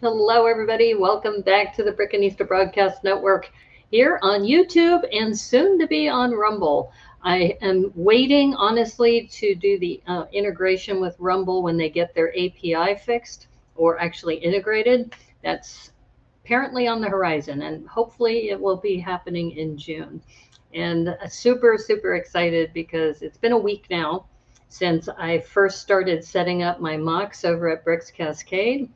Hello, everybody. Welcome back to the Brickanista Broadcast Network here on YouTube and soon to be on Rumble. I am waiting, honestly, to do the integration with Rumble when they get their API fixed or actually integrated. That's apparently on the horizon, and hopefully it will be happening in June. And super, super excited because it's been a week now since I first started setting up my mocks over at Bricks Cascade.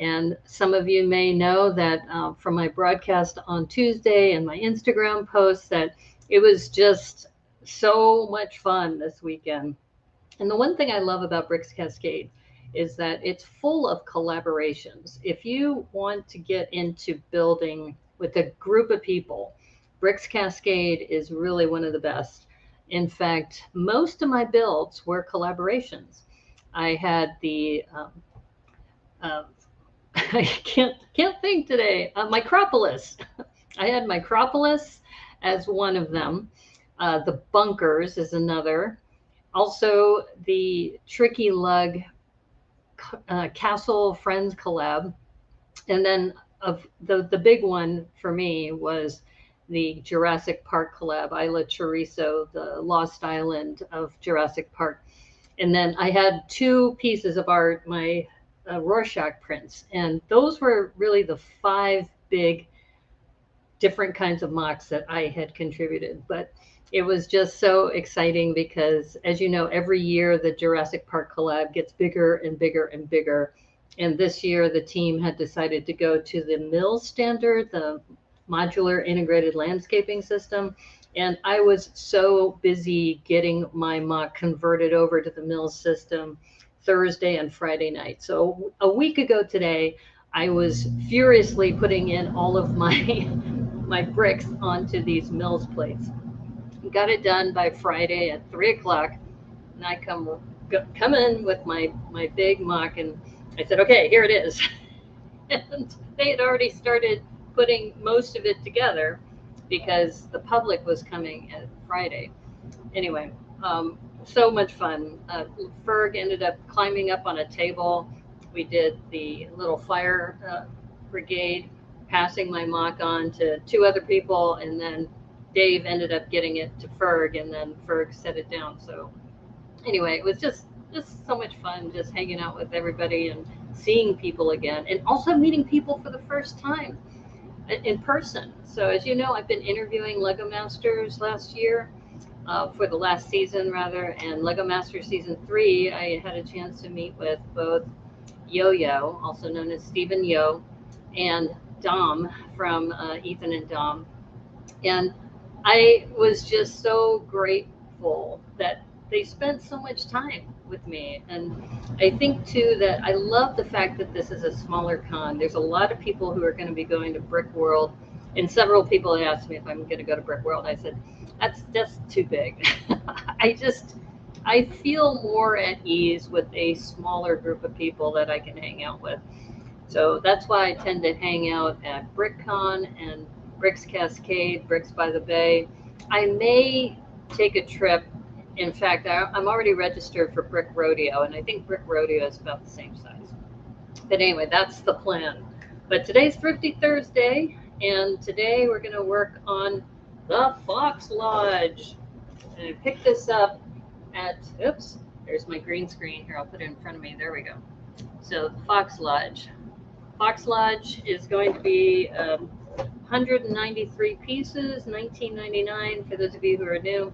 And some of you may know that from my broadcast on Tuesday and my Instagram posts that it was just so much fun this weekend. And the one thing I love about Bricks Cascade is that it's full of collaborations. If you want to get into building with a group of people, Bricks Cascade is really one of the best. In fact, most of my builds were collaborations. I had the uh, I can't think today. Micropolis. I had Micropolis as one of them. The bunkers is another. Also, the Tricky Lug Castle Friends collab, and then of the big one for me was the Jurassic Park collab, Isla Chorizo, the Lost Island of Jurassic Park. And then I had two pieces of art, my Rorschach prints, and those were really the five big different kinds of mocks that I had contributed. But it was just so exciting because, as you know, every year the Jurassic Park collab gets bigger and bigger and bigger. And this year the team had decided to go to the Mills standard, the modular integrated landscaping system. And I was so busy getting my mock converted over to the Mills system Thursday and Friday night. So a week ago today, I was furiously putting in all of my my bricks onto these Mills plates. Got it done by Friday at 3 o'clock, and I come in with my big mock, and I said, okay, here it is. And they had already started putting most of it together because the public was coming at Friday. Anyway, so much fun. Ferg ended up climbing up on a table. We did the little fire brigade, passing my mock on to two other people, and then Dave ended up getting it to Ferg, and then Ferg set it down. So anyway, it was just so much fun just hanging out with everybody and seeing people again, and also meeting people for the first time in person. So as you know, I've been interviewing Lego Masters last year, for the last season rather, and Lego Masters Season 3, I had a chance to meet with both Yo-Yo, also known as Stephen Yo, and Dom from Ethan and Dom. And I was just so grateful that they spent so much time with me. And I think too that I love the fact that this is a smaller con. There's a lot of people who are going to be going to Brick World, and several people had asked me if I'm going to go to Brick World. I said, that's too big. I feel more at ease with a smaller group of people that I can hang out with. So that's why I tend to hang out at BrickCon and Bricks Cascade, Bricks by the Bay. I may take a trip. In fact, I'm already registered for Brick Rodeo, and I think Brick Rodeo is about the same size. But anyway, that's the plan. But today's Thrifty Thursday, and today we're going to work on the Fox Lodge. And I picked this up at, oops, there's my green screen. Here, I'll put it in front of me. There we go. So the Fox Lodge. Fox Lodge is going to be 193 pieces, $19.99 for those of you who are new.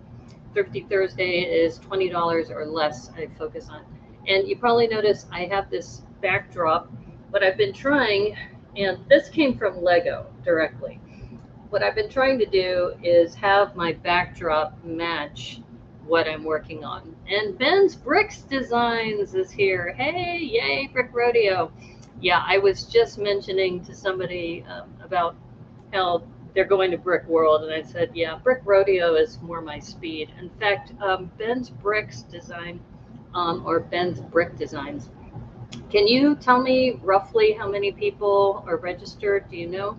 Thrifty Thursday is $20 or less I focus on. And you probably notice I have this backdrop. What I've been trying, and this came from Lego directly, what I've been trying to do is have my backdrop match what I'm working on. And Ben's Bricks Designs is here. Hey, yay, Brick Rodeo. Yeah, I was just mentioning to somebody about how they're going to Brick World, and I said, yeah, Brick Rodeo is more my speed. In fact, Ben's Bricks Design, or Ben's Brick Designs, can you tell me roughly how many people are registered? Do you know?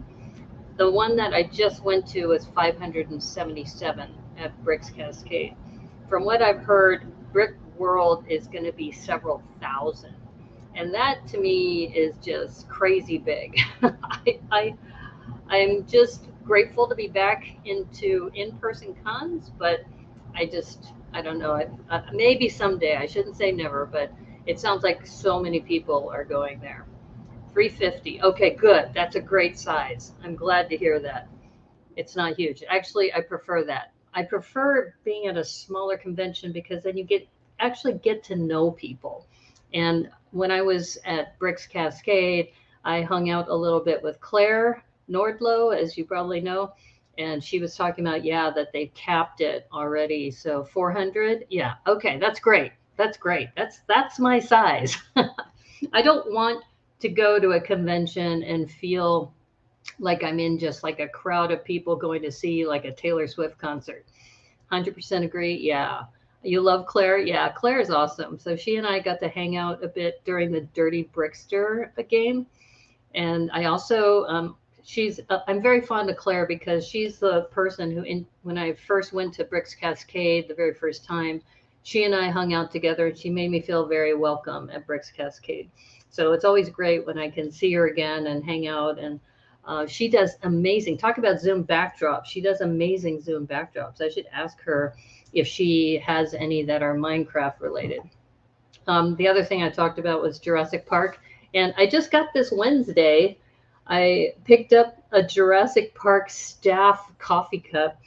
The one that I just went to was 577 at Bricks Cascade. From what I've heard, Brick World is going to be several thousand. And that to me is just crazy big. I'm just grateful to be back into in-person cons, but I don't know. Maybe someday. I shouldn't say never, but it sounds like so many people are going there. 350. Okay, good. That's a great size. I'm glad to hear that. It's not huge. Actually, I prefer that. I prefer being at a smaller convention because then you actually get to know people. And when I was at Bricks Cascade, I hung out a little bit with Claire Nordlow, as you probably know, and she was talking about, yeah, that they capped it already. So 400. Yeah. Okay, that's great. That's great. That's my size. I don't want to go to a convention and feel like I'm in just like a crowd of people going to see like a Taylor Swift concert. 100% agree. Yeah. You love Claire? Yeah, Claire is awesome. So she and I got to hang out a bit during the Dirty Brickster game. And I also, I'm very fond of Claire because she's the person who, when I first went to Bricks Cascade the very first time, she and I hung out together and she made me feel very welcome at Bricks Cascade. So it's always great when I can see her again and hang out. And she does amazing, talk about Zoom backdrops. She does amazing Zoom backdrops. I should ask her if she has any that are Minecraft related. The other thing I talked about was Jurassic Park. And I just got this Wednesday, I picked up a Jurassic Park staff coffee cup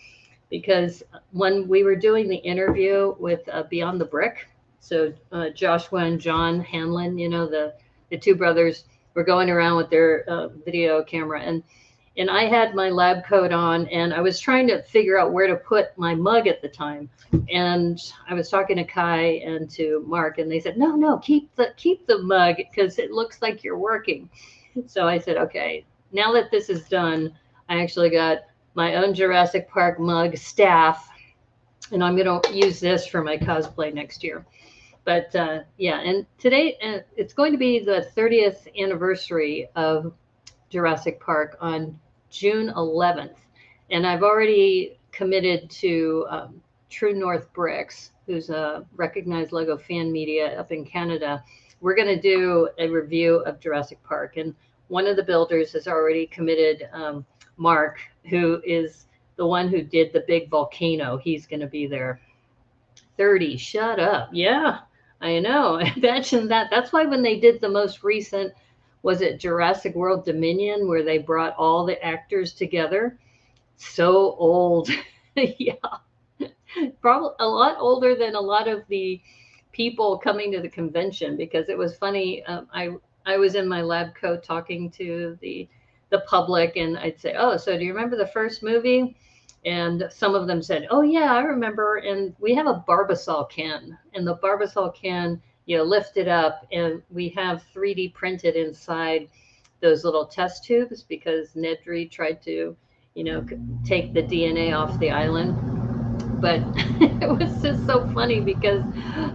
because when we were doing the interview with Beyond the Brick, so Joshua and John Hanlon, the two brothers were going around with their video camera, and I had my lab coat on, and I was trying to figure out where to put my mug at the time. And I was talking to Kai and to Mark, and they said, no, keep the mug because it looks like you're working. So I said, okay, now that this is done, I actually got my own Jurassic Park mug staff, and I'm going to use this for my cosplay next year. But yeah, and today it's going to be the 30th anniversary of Jurassic Park on June 11th. And I've already committed to True North Bricks, who's a recognized Lego fan media up in Canada. We're going to do a review of Jurassic Park. And one of the builders has already committed, Mark, who is the one who did the big volcano. He's going to be there. 30, shut up. Yeah, I know. Imagine that. That's why when they did the most recent, was it Jurassic World Dominion, where they brought all the actors together? So old. Yeah. Probably a lot older than a lot of the people coming to the convention, because it was funny. I was in my lab coat talking to the public, and I'd say, oh, so do you remember the first movie? And some of them said, oh yeah, I remember. And we have a Barbasol can, and the Barbasol can, lift it up, and we have 3D printed inside those little test tubes because Nedry tried to, take the DNA off the island. But it was just so funny because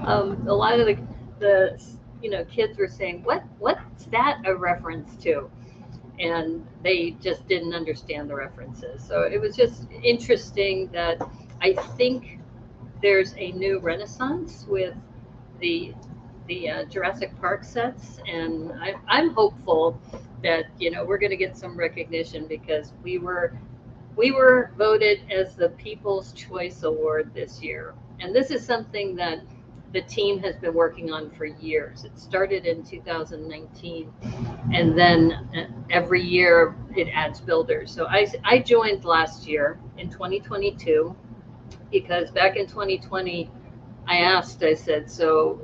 a lot of the kids were saying, what's that a reference to? And they just didn't understand the references. So it was just interesting that I think there's a new renaissance with the Jurassic Park sets, and I'm hopeful that we're going to get some recognition because we were voted as the People's Choice Award this year, and this is something that the team has been working on for years. It started in 2019, and then every year it adds builders. So I joined last year in 2022 because back in 2020 I said, so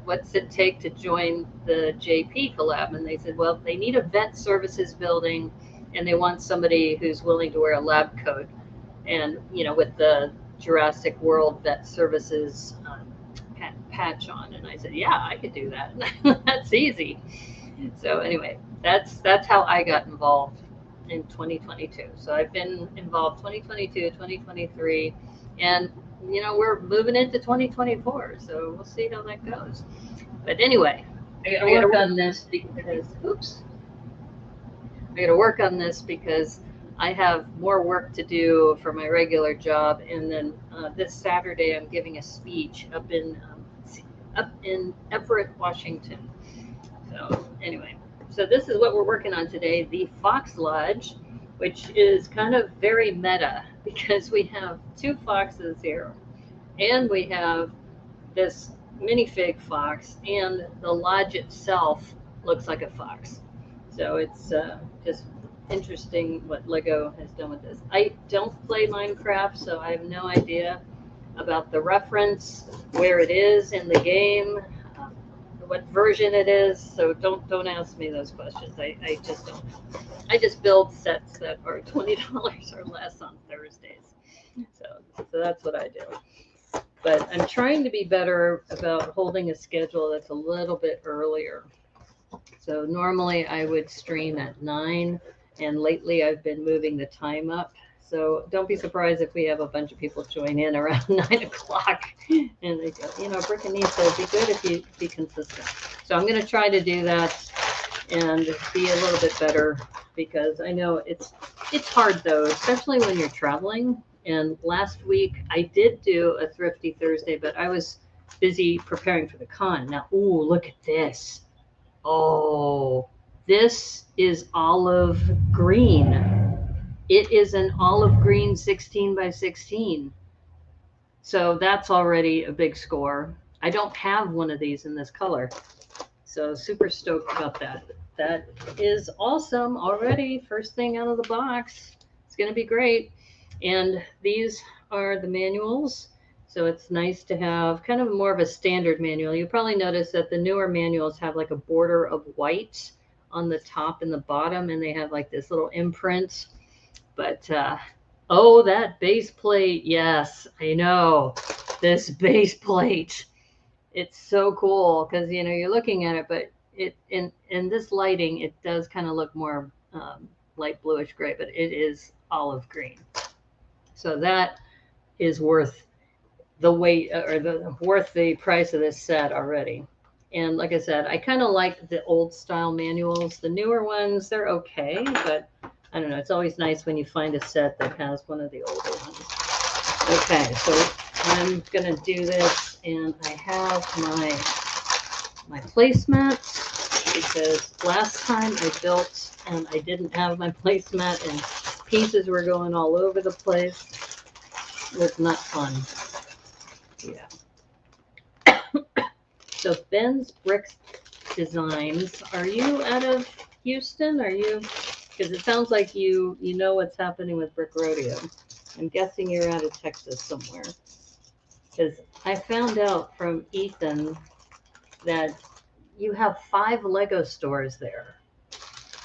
what's it take to join the JP collab? And they said, well, they need a vet services building, and they want somebody who's willing to wear a lab coat, and with the Jurassic World Vet Services patch on. And I said, yeah, I could do that. That's easy. So anyway, that's how I got involved in 2022. So I've been involved 2022, 2023, and we're moving into 2024. So we'll see how that goes. But anyway, I got to work on this because I have more work to do for my regular job, and then this Saturday I'm giving a speech up in Everett, Washington, So anyway, so this is what we're working on today, the Fox Lodge, which is kind of very meta because we have two foxes here, and we have this minifig fox, and the lodge itself looks like a fox. So it's just interesting what Lego has done with this. I don't play Minecraft, so I have no idea about the reference, where it is in the game, what version it is. So don't ask me those questions. I just don't know. I just build sets that are $20 or less on Thursdays. So that's what I do. But I'm trying to be better about holding a schedule that's a little bit earlier. So normally I would stream at 9, and lately I've been moving the time up. So don't be surprised if we have a bunch of people join in around 9 o'clock and they go, you know, Brick and Nisa, it'd be good if you be consistent. So I'm going to try to do that and be a little bit better, because I know it's hard though, especially when you're traveling. And last week I did do a Thrifty Thursday, but I was busy preparing for the con. Now, ooh, look at this. Oh, this is olive green. It is an olive green 16 by 16. So that's already a big score. I don't have one of these in this color. So super stoked about that. That is awesome already. First thing out of the box. It's going to be great. And these are the manuals. So it's nice to have kind of more of a standard manual. You probably notice that the newer manuals have like a border of white on the top and the bottom, and they have like this little imprint. But oh, that base plate. Yes, I know. This base plate. It's so cool because, you know, you're looking at it, but it in this lighting, it does kind of look more light bluish gray, but it is olive green. So that is worth the weight, or worth the price of this set already. And like I said, I kind of like the old style manuals. The newer ones, they're okay, but I don't know. It's always nice when you find a set that has one of the older ones. Okay, so I'm gonna do this, and I have my placemats, because last time I built and I didn't have my placemat and pieces were going all over the place. It was not fun. Yeah. So Ben's Bricks Designs, are you out of Houston? Are you, because it sounds like you know what's happening with Brick Rodeo. I'm guessing you're out of Texas somewhere, because I found out from Ethan that you have 5 Lego stores there.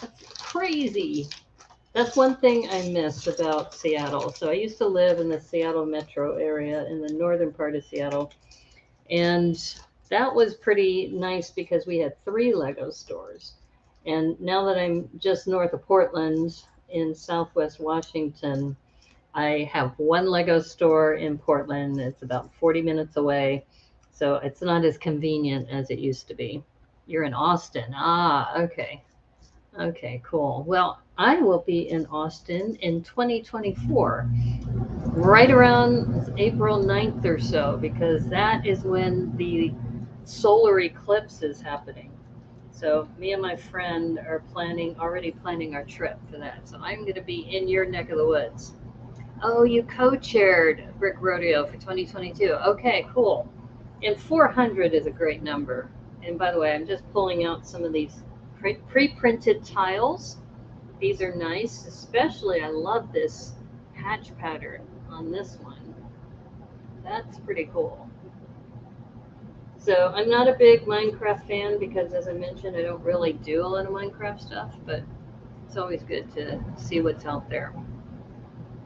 That's crazy. That's one thing I miss about Seattle. So I used to live in the Seattle metro area, in the northern part of Seattle. And that was pretty nice because we had 3 Lego stores. And now that I'm just north of Portland in Southwest Washington, I have 1 Lego store in Portland. It's about 40 minutes away. So it's not as convenient as it used to be. You're in Austin. Ah, okay. Okay, cool. Well, I will be in Austin in 2024, right around April 9th or so, because that is when the solar eclipse is happening. So me and my friend are already planning our trip for that. So I'm going to be in your neck of the woods. Oh, you co-chaired Brick Rodeo for 2022. Okay, cool. And 400 is a great number. And by the way, I'm just pulling out some of these pre-printed tiles. These are nice, especially I love this patch pattern on this one. That's pretty cool. So I'm not a big Minecraft fan because, as I mentioned, I don't really do a lot of Minecraft stuff, but it's always good to see what's out there.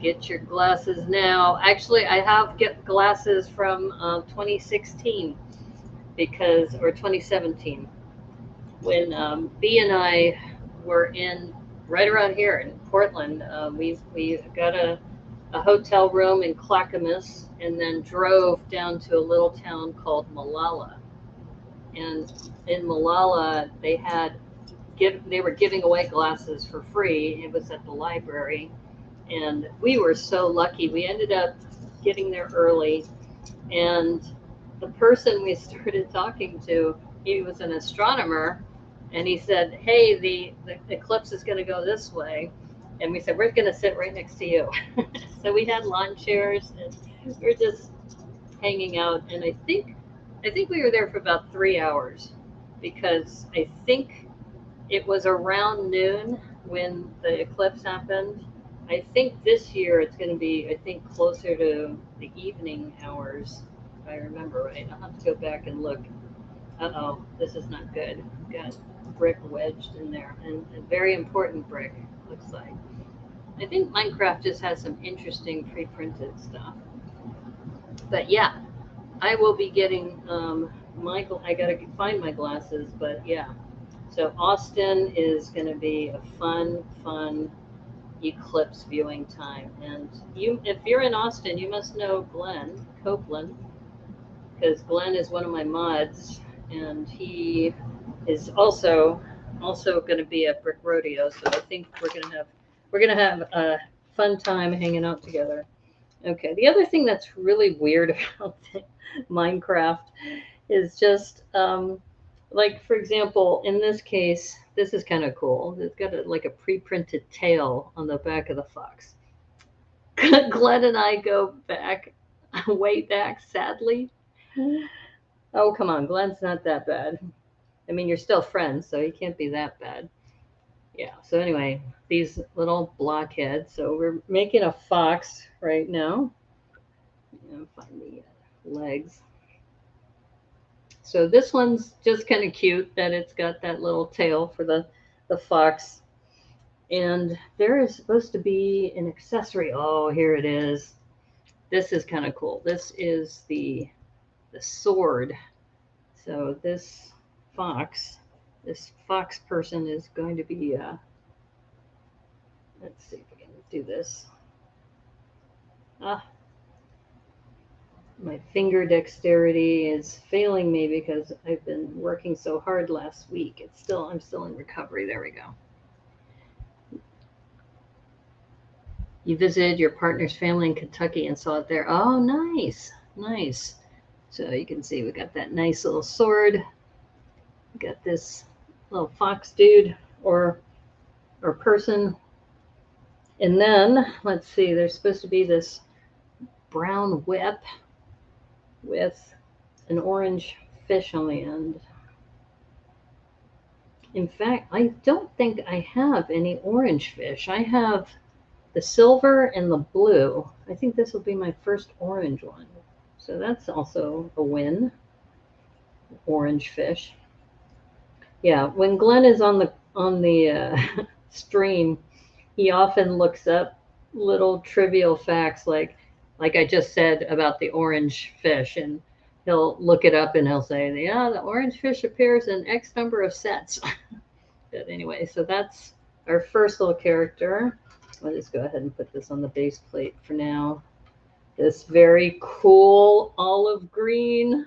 Get your glasses now. Actually, I have get glasses from 2016 or 2017, when B and I were in right around here in Portland. We got a hotel room in Clackamas and then drove down to a little town called Malala. And in Malala, they were giving away glasses for free. It was at the library. And we were so lucky. We ended up getting there early. And the person we started talking to, he was an astronomer. And he said, "Hey, the eclipse is going to go this way," and we said, "We're going to sit right next to you." So we had lawn chairs, and we were just hanging out. And I think we were there for about 3 hours, because I think it was around noon when the eclipse happened. I think this year it's going to be, I think, closer to the evening hours, if I remember right. I'll have to go back and look. Uh-oh, this is not good. Got brick wedged in there, and a very important brick, looks like. I think Minecraft just has some interesting pre-printed stuff. But yeah, I will be getting I gotta find my glasses, but yeah. So Austin is gonna be a fun eclipse viewing time. And if you're in Austin, you must know Glenn Copeland, because Glenn is one of my mods, and he is also going to be at Brick Rodeo. So I think we're gonna have a fun time hanging out together. Okay. The other thing that's really weird about Minecraft is just like, for example, in this case, this is kind of cool. It's got like a pre-printed tail on the back of the fox. Glenn and I go back, way back, sadly. Oh, come on, Glenn's not that bad. I mean, you're still friends, so he can't be that bad. Yeah, so anyway, these little blockheads. So we're making a fox right now. Find the legs. So this one's just kind of cute that it's got that little tail for the fox. And there is supposed to be an accessory. Oh, here it is. This is kind of cool. This is the sword. So this fox person is going to be, let's see if we can do this. Ah, my finger dexterity is failing me because I've been working so hard last week. I'm still in recovery. There we go. You visited your partner's family in Kentucky and saw it there. Oh, nice, nice. So you can see we got that nice little sword. We got this little fox dude or person. And then, let's see, there's supposed to be this brown whip with an orange fish on the end. In fact, I don't think I have any orange fish. I have the silver and the blue. I think this will be my first orange one. So that's also a win. Orange fish. Yeah, when Glenn is on the stream, he often looks up little trivial facts like I just said about the orange fish, and he'll look it up and he'll say, "Yeah, the orange fish appears in X number of sets." But anyway, so that's our first little character. I'll just go ahead and put this on the base plate for now. This very cool olive green.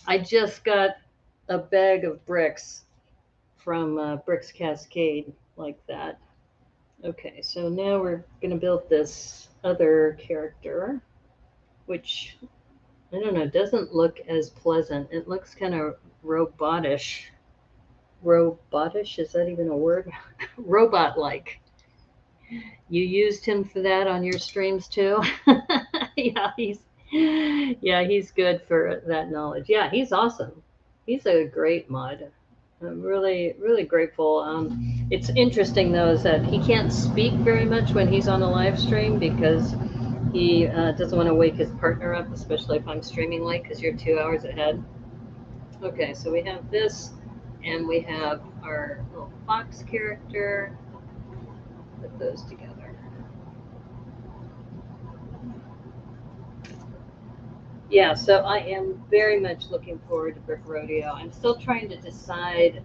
I just got a bag of bricks from Bricks Cascade like that. Okay, so now we're going to build this other character, which, I don't know, doesn't look as pleasant. It looks kind of robotish. Robotish, is that even a word? Robot-like. You used him for that on your streams too? Yeah, he's good for that knowledge. Yeah, he's awesome. He's a great mod. I'm really, really grateful. It's interesting though is that he can't speak very much when he's on a live stream because he doesn't want to wake his partner up, especially if I'm streaming late because you're 2 hours ahead. Okay, so we have this, and we have our little fox character. Put those together. Yeah, so I am very much looking forward to Brick Rodeo. I'm still trying to decide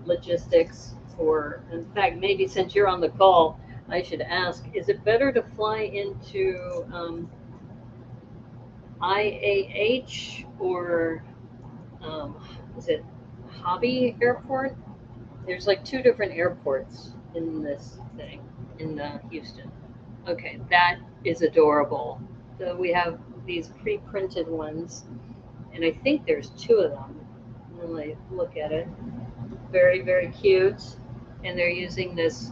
logistics for, in fact, maybe since you're on the call, I should ask, is it better to fly into IAH or is it Hobby Airport? There's like two different airports in this thing in Houston. Okay, that is adorable. So we have these pre-printed ones, and I think there's two of them. When I look at it, Very, very cute. And they're using this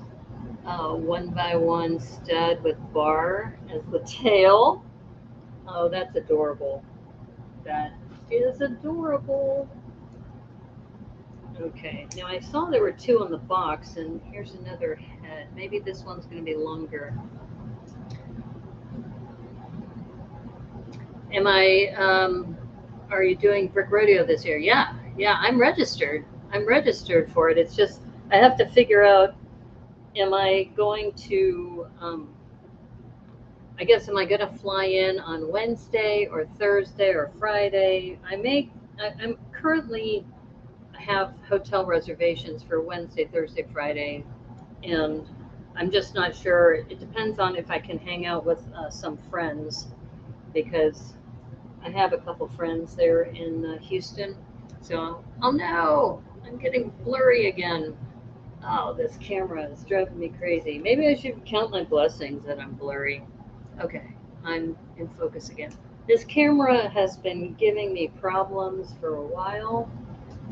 1x1 stud with bar as the tail. Oh, that's adorable. That is adorable. Okay, now I saw there were two on the box, and here's another head. Maybe this one's going to be longer. Are you doing Brick Rodeo this year? Yeah, I'm registered. I'm registered for it. It's just, I have to figure out, am I going to, I guess, am I going to fly in on Wednesday or Thursday or Friday? I'm currently have hotel reservations for Wednesday, Thursday, Friday, and I'm just not sure. It depends on if I can hang out with some friends, because I have a couple friends there in Houston. So, oh no, I'm getting blurry again. Oh, this camera is driving me crazy. Maybe I should count my blessings that I'm blurry. Okay, I'm in focus again. This camera has been giving me problems for a while,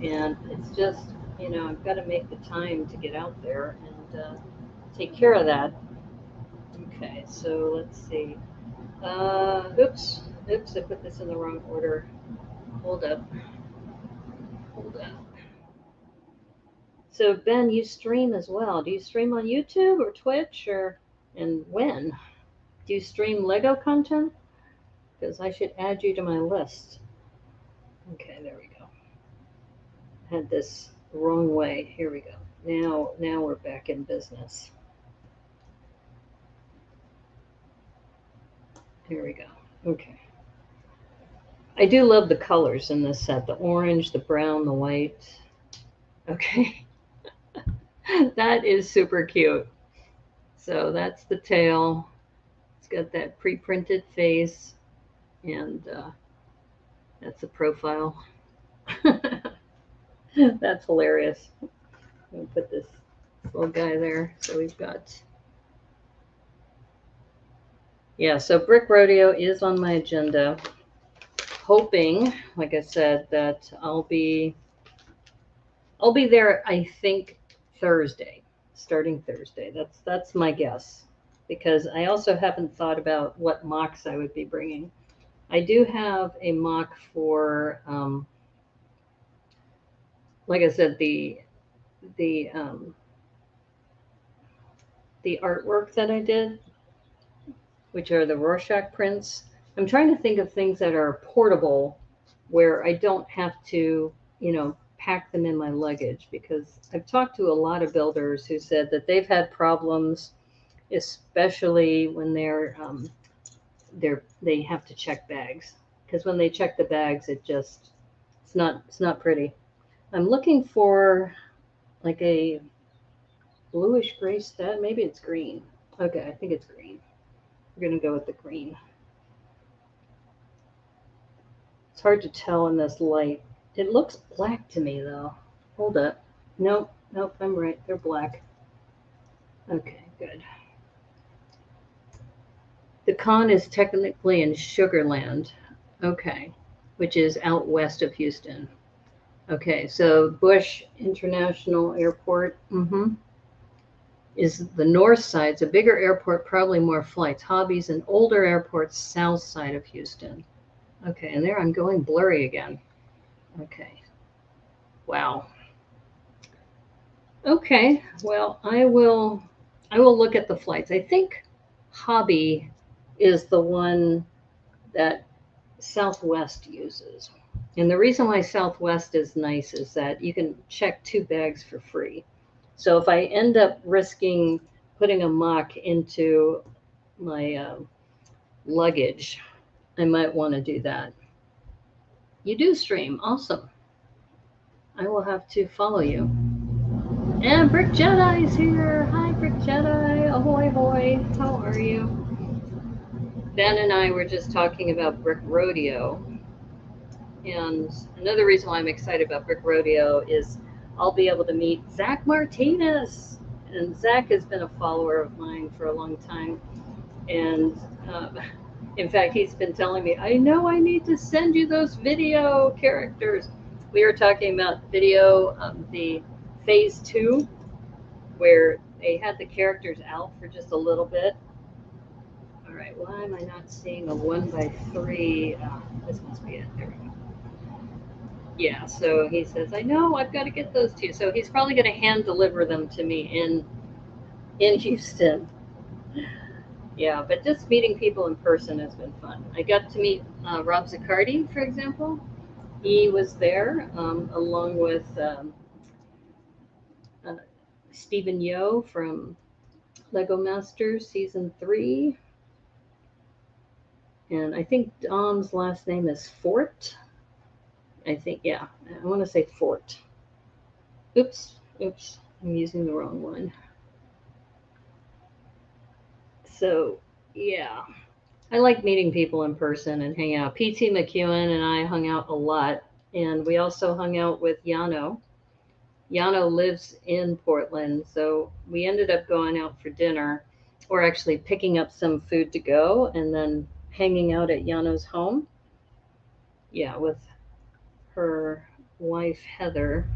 and it's just, I've got to make the time to get out there and take care of that. Okay, so let's see. Oops, I put this in the wrong order. Hold up. So Ben, you stream as well. Do you stream on YouTube or Twitch, and when? Do you stream Lego content? Because I should add you to my list. Okay, there we go. Had this the wrong way. Here we go. Now we're back in business. Here we go. Okay. I do love the colors in this set. The orange, the brown, the white. Okay. That is super cute. So that's the tail. It's got that pre-printed face, and that's the profile. That's hilarious. I'm going to put this little guy there. So we've got, yeah, so Brick Rodeo is on my agenda. Hoping, like I said, that I'll be there, I think, Thursday, starting Thursday. That's my guess, because I also haven't thought about what mocks I would be bringing. I do have a mock for, like I said, the artwork that I did, which are the Rorschach prints. I'm trying to think of things that are portable, where I don't have to, pack them in my luggage, because I've talked to a lot of builders who said that they've had problems, especially when they have to check bags, because when they check the bags, it's not pretty. I'm looking for like a bluish gray stud. Maybe it's green. Okay, I think it's green. We're gonna go with the green. It's hard to tell in this light. It looks black to me though. Hold up. Nope, I'm right. They're black. Okay, good. The con is technically in Sugarland. Okay, which is out west of Houston. Okay, so Bush International Airport is the north side. It's a bigger airport, probably more flights. Hobbies, an older airport, south side of Houston. Okay, and there I'm going blurry again. Okay. Wow. Okay, well, I will look at the flights. I think Hobby is the one that Southwest uses. And the reason why Southwest is nice is that you can check 2 bags for free. So if I end up risking putting a mock into my luggage, I might want to do that. You do stream. Awesome. I will have to follow you. And Brick Jedi's here. Hi, Brick Jedi. Ahoy, hoy. How are you? Ben and I were just talking about Brick Rodeo. And another reason why I'm excited about Brick Rodeo is I'll be able to meet Zach Martinez. And Zach has been a follower of mine for a long time. And in fact, he's been telling me, I know I need to send you those video characters. We were talking about video of the phase 2, where they had the characters out for just a little bit. All right, why am I not seeing a 1x3? This must be it. There we go. Yeah, so he says, I know, I've got to get those to you. So he's probably going to hand deliver them to me in Houston. Yeah, but just meeting people in person has been fun. I got to meet Rob Zaccardi, for example. He was there along with uh, Stephen Yo from Lego Masters Season 3. And I think Dom's last name is Fort. I think, yeah, I want to say Fort. Oops, I'm using the wrong one. So, yeah, I like meeting people in person and hang out. PT McEwen and I hung out a lot, and we also hung out with Yano. Yano lives in Portland, so we ended up going out for dinner, or actually picking up some food to go and then hanging out at Yano's home. Yeah, with her wife Heather,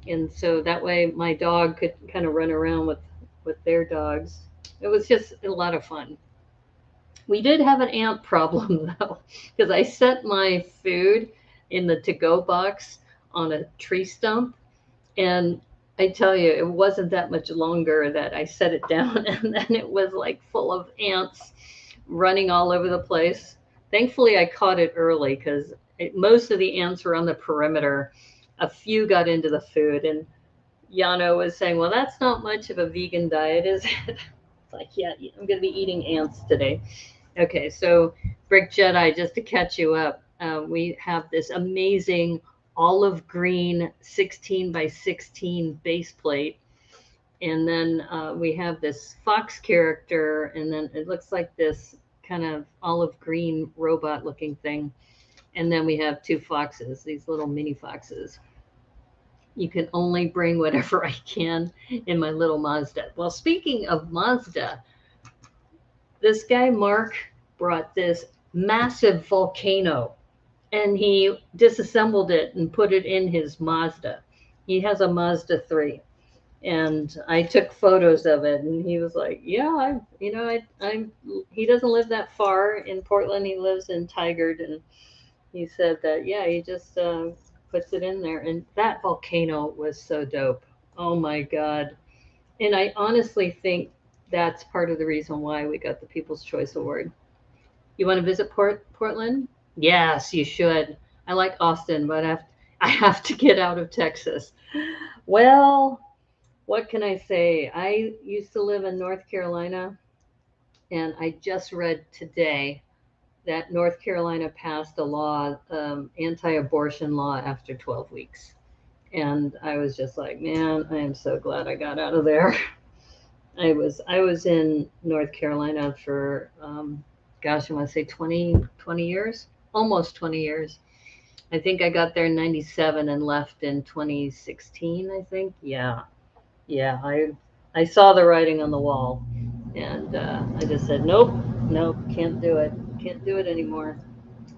and so that way my dog could kind of run around with their dogs. It was just a lot of fun. We did have an ant problem though, because I set my food in the to-go box on a tree stump, and I tell you, it wasn't that much longer that I set it down, and then it was like full of ants running all over the place. Thankfully, I caught it early because most of the ants were on the perimeter. A few got into the food, and Yano was saying, "Well, that's not much of a vegan diet, is it?" It's like, yeah, I'm going to be eating ants today. Okay, so Brick Jedi, just to catch you up, we have this amazing olive green 16 by 16 base plate. And then we have this fox character, and then it looks like this kind of olive green robot looking thing. And then we have 2 foxes, these little mini foxes. You can only bring whatever I can in my little Mazda. Well, speaking of Mazda, this guy, Mark, brought this massive volcano, and he disassembled it and put it in his Mazda. He has a Mazda 3. And I took photos of it, and he was like, "Yeah, I'm." He doesn't live that far in Portland. He lives in Tigard, and he said that, yeah, he just puts it in there. And that volcano was so dope. Oh my God! And I honestly think that's part of the reason why we got the People's Choice Award. You want to visit Portland? Yes, you should. I like Austin, but I have to get out of Texas. Well, what can I say? I used to live in North Carolina, and I just read today that North Carolina passed a law, anti-abortion law, after 12 weeks. And I was just like, man, I am so glad I got out of there. I was in North Carolina for, gosh, I want to say 20 years, almost 20 years. I think I got there in 97 and left in 2016, I think. Yeah. Yeah, I saw the writing on the wall, and I just said, nope, can't do it anymore.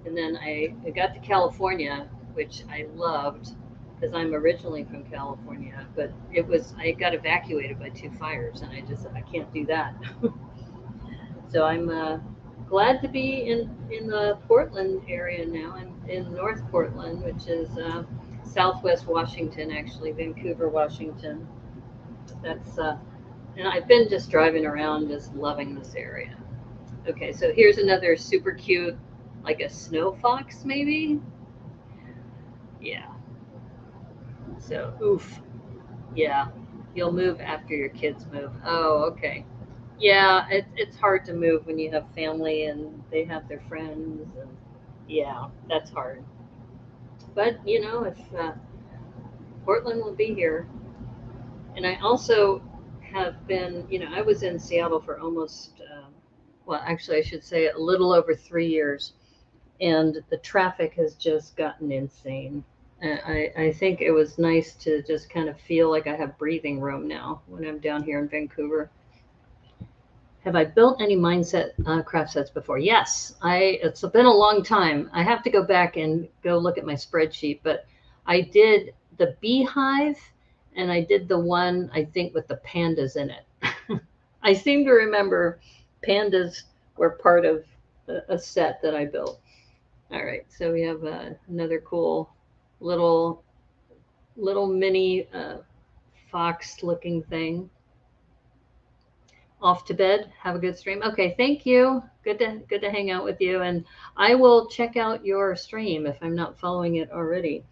And then I got to California, which I loved because I'm originally from California, but I got evacuated by 2 fires, and I just said I can't do that. So I'm glad to be in the Portland area now. I'm in North Portland, which is Southwest Washington, actually, Vancouver, Washington. That's and I've been just driving around, just loving this area. Okay, so here's another super cute, like a snow fox, maybe. Yeah. So, oof. Yeah. You'll move after your kids move. Oh, okay. Yeah, it's hard to move when you have family and they have their friends, and yeah, that's hard. But if Portland will be here, and I also have been, I was in Seattle for almost, well, actually, I should say a little over 3 years, and the traffic has just gotten insane. I think it was nice to just kind of feel like I have breathing room now when I'm down here in Vancouver. Have I built any mindset craft sets before? Yes, it's been a long time. I have to go back and go look at my spreadsheet, but I did the beehive and I did the one, I think, with the pandas in it. I seem to remember pandas were part of a set that I built. All right, so we have another cool little mini fox looking thing. Off to bed. Have a good stream. Okay, thank you. Good to hang out with you, and I will check out your stream if I'm not following it already.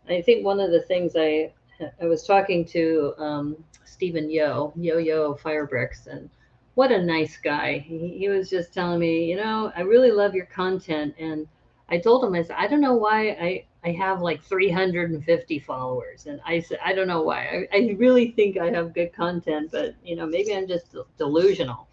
I think one of the things I was talking to Stephen Yo Firebricks, and what a nice guy. He was just telling me, I really love your content, and I told him, I said, I don't know why I have like 350 followers, and I said, I don't know why. I really think I have good content, but maybe I'm just delusional.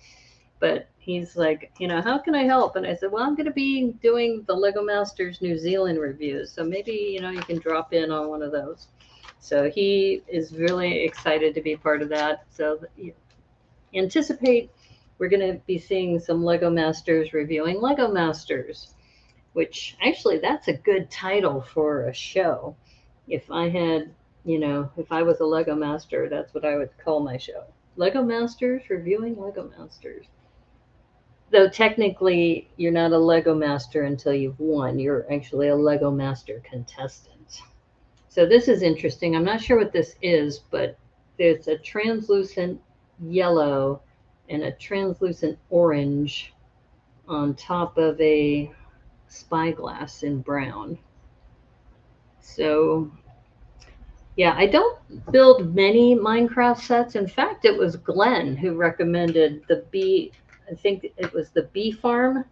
But he's like, how can I help? And I said, well, I'm going to be doing the Lego Masters New Zealand reviews. So maybe, you can drop in on one of those. So he is really excited to be part of that. So anticipate we're going to be seeing some Lego Masters reviewing Lego Masters, which actually that's a good title for a show. If I had, if I was a Lego Master, that's what I would call my show. Lego Masters reviewing Lego Masters. Though technically you're not a Lego Master until you've won. You're actually a Lego Master contestant. So this is interesting. I'm not sure what this is, but there's a translucent yellow and a translucent orange on top of a spyglass in brown. So yeah, I don't build many Minecraft sets. In fact, it was Glenn who recommended the bee. I think it was the bee farm,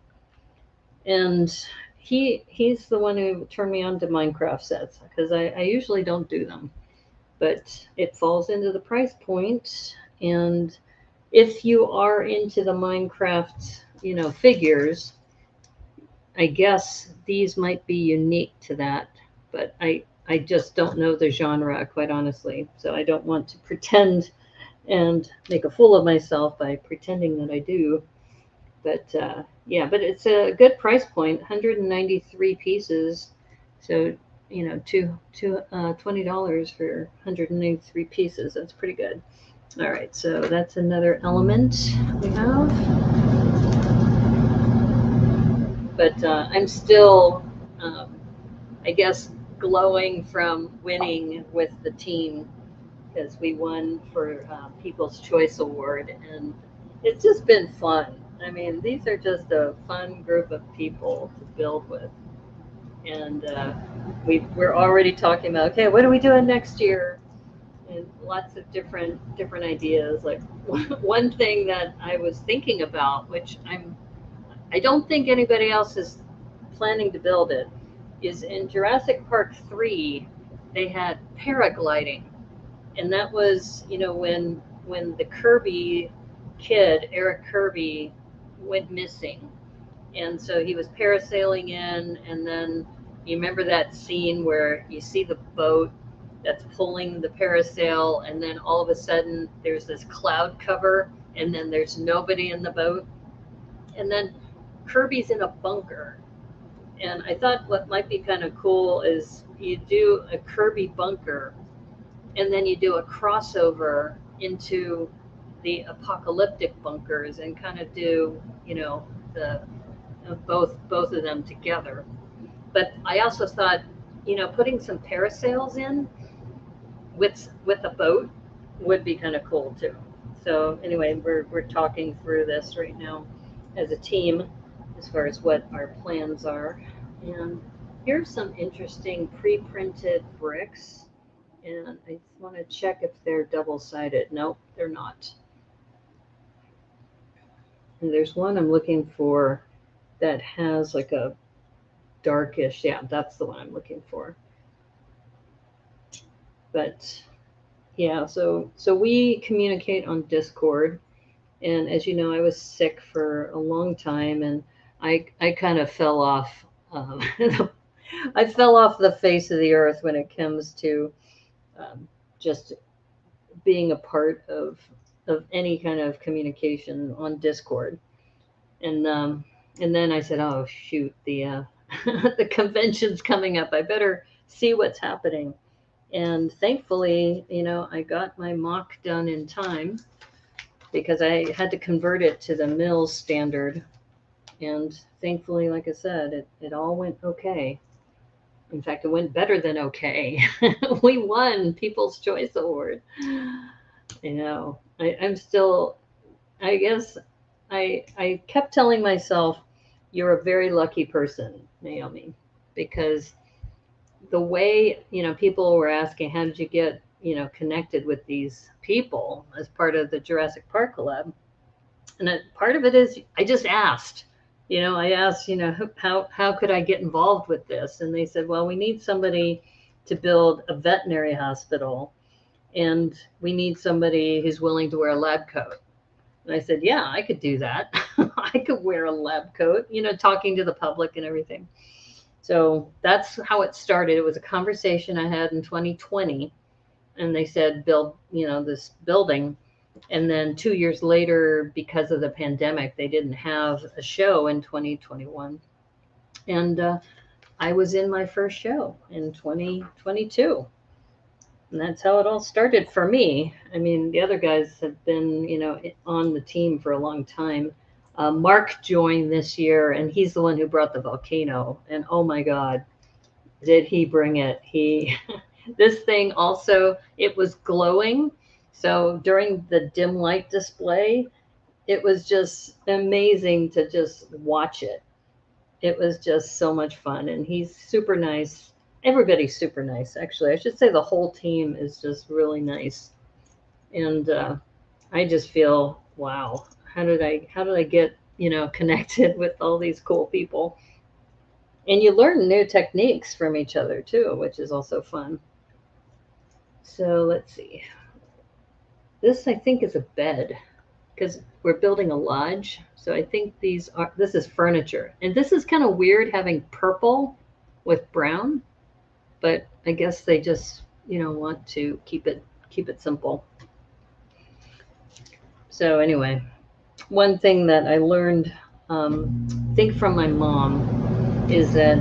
and he's the one who turned me on to Minecraft sets, because I usually don't do them, but it falls into the price point. And if you are into the Minecraft, figures, I guess these might be unique to that, but I just don't know the genre, quite honestly. So I don't want to pretend and make a fool of myself by pretending that I do. But yeah, but it's a good price point, 193 pieces. So, $20 for 193 pieces. That's pretty good. All right, so that's another element we have. But I'm still, I guess, glowing from winning with the team, because we won for People's Choice Award, and it's just been fun. I mean, these are just a fun group of people to build with, and we're already talking about, okay, what are we doing next year? And lots of different ideas. Like one thing that I was thinking about, which I don't think anybody else is planning to build it, is in Jurassic Park 3, they had paragliding. And that was, when the Kirby kid, Eric Kirby, went missing. And so he was parasailing in, and then you remember that scene where you see the boat that's pulling the parasail, and then all of a sudden there's this cloud cover, and then there's nobody in the boat. And then Kirby's in a bunker. And I thought what might be kind of cool is you do a Kirby bunker, and then you do a crossover into the apocalyptic bunkers, and kind of do, the both of them together. But I also thought, putting some parasails in with a boat would be kind of cool too. So anyway, we're talking through this right now as a team as far as what our plans are. And here's some interesting pre-printed bricks. And I want to check if they're double-sided. Nope, they're not. And there's one I'm looking for that has like a darkish, yeah, that's the one I'm looking for. But yeah, so we communicate on Discord. And as you know, I was sick for a long time, and I kind of fell off. I fell off the face of the earth when it comes to just being a part of any kind of communication on Discord. And then I said, oh shoot, the the convention's coming up. I better see what's happening. And thankfully, I got my mock done in time because I had to convert it to the Mills standard. And thankfully, like I said, it all went okay. In fact, it went better than okay. We won People's Choice Award. I'm still, I guess, I kept telling myself, you're a very lucky person, Naomi, because the way, people were asking, how did you get, connected with these people as part of the Jurassic Park Club? And part of it is I just asked. I asked, how could I get involved with this? And they said, well, we need somebody to build a veterinary hospital, and we need somebody who's willing to wear a lab coat. And I said, yeah, I could do that. I could wear a lab coat, talking to the public and everything. So that's how it started. It was a conversation I had in 2020, and they said, build, this building. And then 2 years later, because of the pandemic, they didn't have a show in 2021. And I was in my first show in 2022. And that's how it all started for me. I mean, the other guys have been, on the team for a long time. Mark joined this year, and he's the one who brought the volcano. And oh my God, did he bring it? This thing also, it was glowing. So during the dim light display, it was just amazing to just watch it. It was just so much fun. And he's super nice. Everybody's super nice, actually. I should say the whole team is just really nice. And I just feel, wow, how did I get, connected with all these cool people? And you learn new techniques from each other too, which is also fun. So let's see. This, I think, is a bed because we're building a lodge. So I think this is furniture. And this is kind of weird having purple with brown, but I guess they just, want to keep it simple. So anyway, one thing that I learned, I think from my mom, is that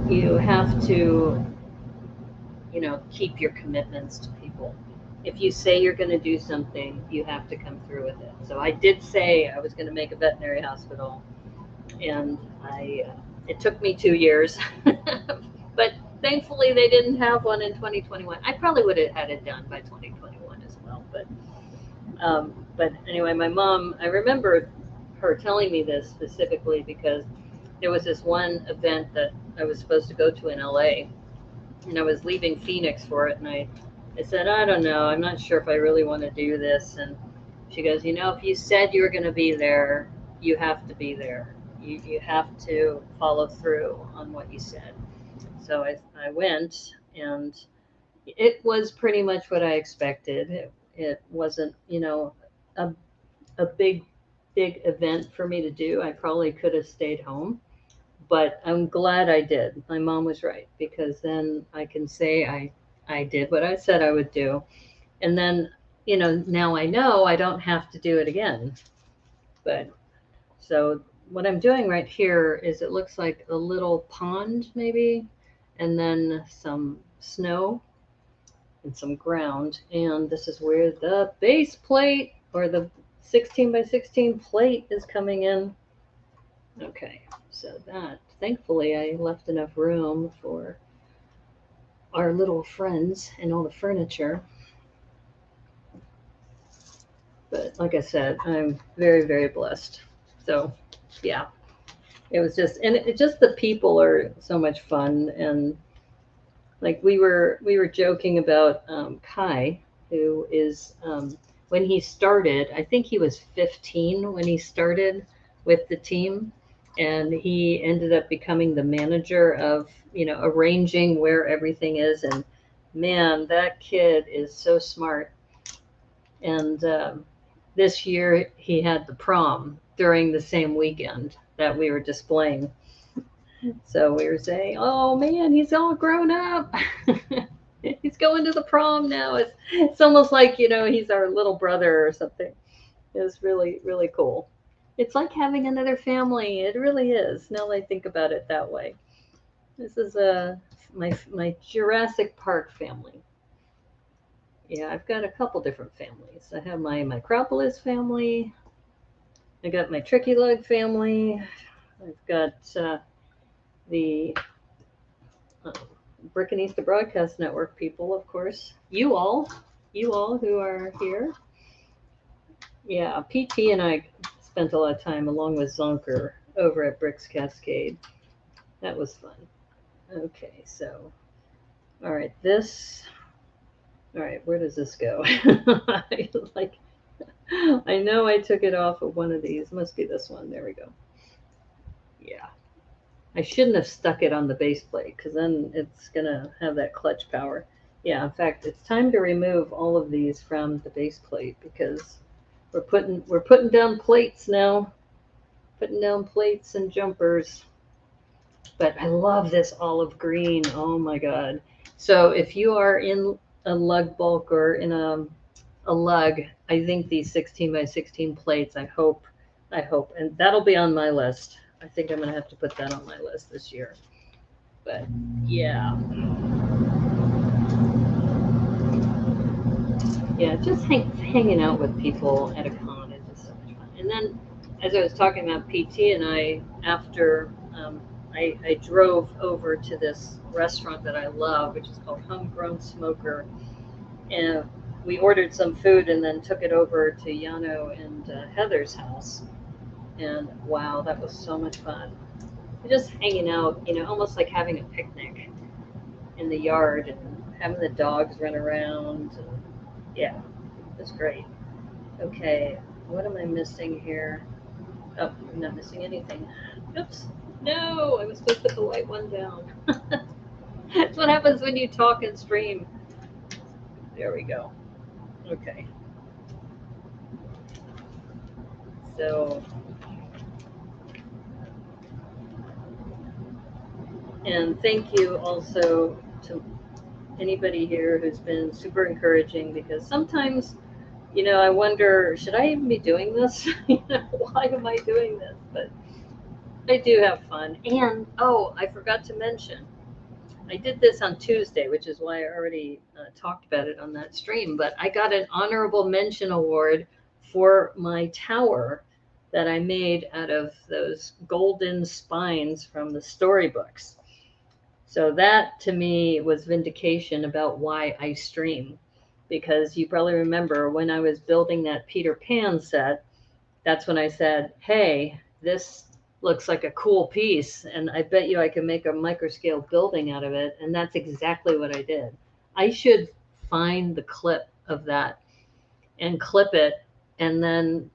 you have to, keep your commitments to people. If you say you're going to do something, you have to come through with it. So I did say I was going to make a veterinary hospital, and it took me 2 years, but thankfully they didn't have one in 2021. I probably would have had it done by 2021 as well, but anyway, my mom, I remember her telling me this specifically because there was this one event that I was supposed to go to in LA, and I was leaving Phoenix for it, and I said, I don't know, I'm not sure if I really want to do this. And she goes, if you said you were going to be there, you have to be there. You have to follow through on what you said. So I went, and it was pretty much what I expected. It wasn't, a, a big event for me to do. I probably could have stayed home, but I'm glad I did. My mom was right, because then I can say I did what I said I would do. And then, now I know I don't have to do it again. But so what I'm doing right here is, it looks like a little pond maybe, and then some snow and some ground. And this is where the base plate, or the 16 by 16 plate, is coming in. Okay, so that, thankfully, I left enough room for our little friends and all the furniture. But like I said, I'm very, very blessed. So, yeah, it was just, and just the people are so much fun. And like we were joking about Kai, who is, when he started, I think he was 15 when he started with the team, and he ended up becoming the manager of, arranging where everything is. And man, that kid is so smart. And this year he had the prom during the same weekend that we were displaying. So we were saying, oh man, he's all grown up. He's going to the prom now. It's almost like, he's our little brother or something. It's really, really cool. It's like having another family. It really is. Now I think about it that way. This is my Jurassic Park family. Yeah, I've got a couple different families. I have my Micropolis family. I got my Tricky Lug family. I've got the uh, Brickanista Broadcast Network people, of course. You all who are here. Yeah, PT and I spent a lot of time along with Zonker over at Bricks Cascade. That was fun. Okay, so, all right, all right, where does this go? like, I know I took it off of one of these. Must be this one. There we go. Yeah. I shouldn't have stuck it on the base plate because then it's going to have that clutch power. Yeah, in fact, it's time to remove all of these from the base plate because we're putting down plates now. Putting down plates and jumpers. But I love this olive green. Oh my god. So if you are in a lug bulk or in a lug, I think these 16 by 16 plates, I hope, and that'll be on my list. I think I'm gonna have to put that on my list this year. But yeah, yeah, just hanging out with people at a con is just so much fun. And then, as I was talking about PT and I, after I drove over to this restaurant that I love, which is called Homegrown Smoker, and we ordered some food and then took it over to Yano and Heather's house. And wow, that was so much fun. Just hanging out, almost like having a picnic in the yard and having the dogs run around. And yeah, it was great. Okay, what am I missing here? Oh, I'm not missing anything. Oops. No, I was supposed to put the white one down. That's what happens when you talk and stream. There we go. Okay. So, and thank you also to anybody here who's been super encouraging because sometimes, I wonder, should I even be doing this? Why am I doing this? But I do have fun. And, oh, I forgot to mention, I did this on Tuesday, which is why I already talked about it on that stream. But I got an honorable mention award for my tower that I made out of those golden spines from the storybooks. So that to me was vindication about why I stream. Because you probably remember when I was building that Peter Pan set, that's when I said, hey, this looks like a cool piece, and I bet you I can make a microscale building out of it. And that's exactly what I did. I should find the clip of that and clip it and then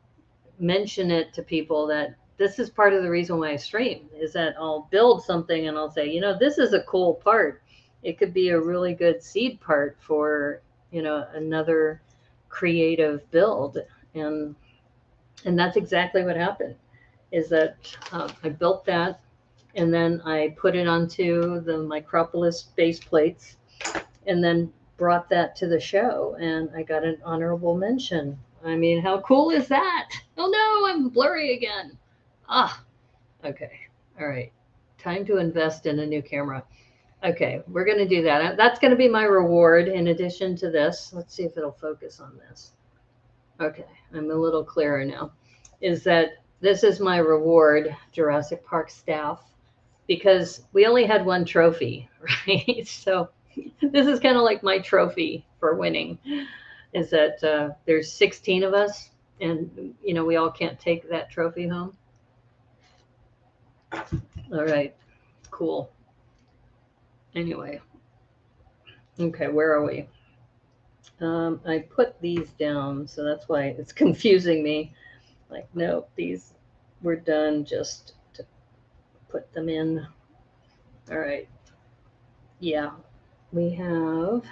mention it to people that this is part of the reason why I stream is that I'll build something and I'll say, this is a cool part. It could be a really good seed part for, another creative build. And that's exactly what happened is that I built that and then I put it onto the Micropolis base plates and then brought that to the show and I got an honorable mention. I mean, how cool is that? Oh no, I'm blurry again. Ah, okay. All right. Time to invest in a new camera. Okay, we're going to do that. That's going to be my reward in addition to this. Let's see if it'll focus on this. Okay, I'm a little clearer now. Is that this is my reward, Jurassic Park staff, because we only had one trophy, right? So this is kind of like my trophy for winning, is that there's 16 of us, and we all can't take that trophy home. All right, cool. Anyway, okay, where are we? I put these down, so that's why it's confusing me. Like, nope, these we're done just to put them in. All right. Yeah, we have,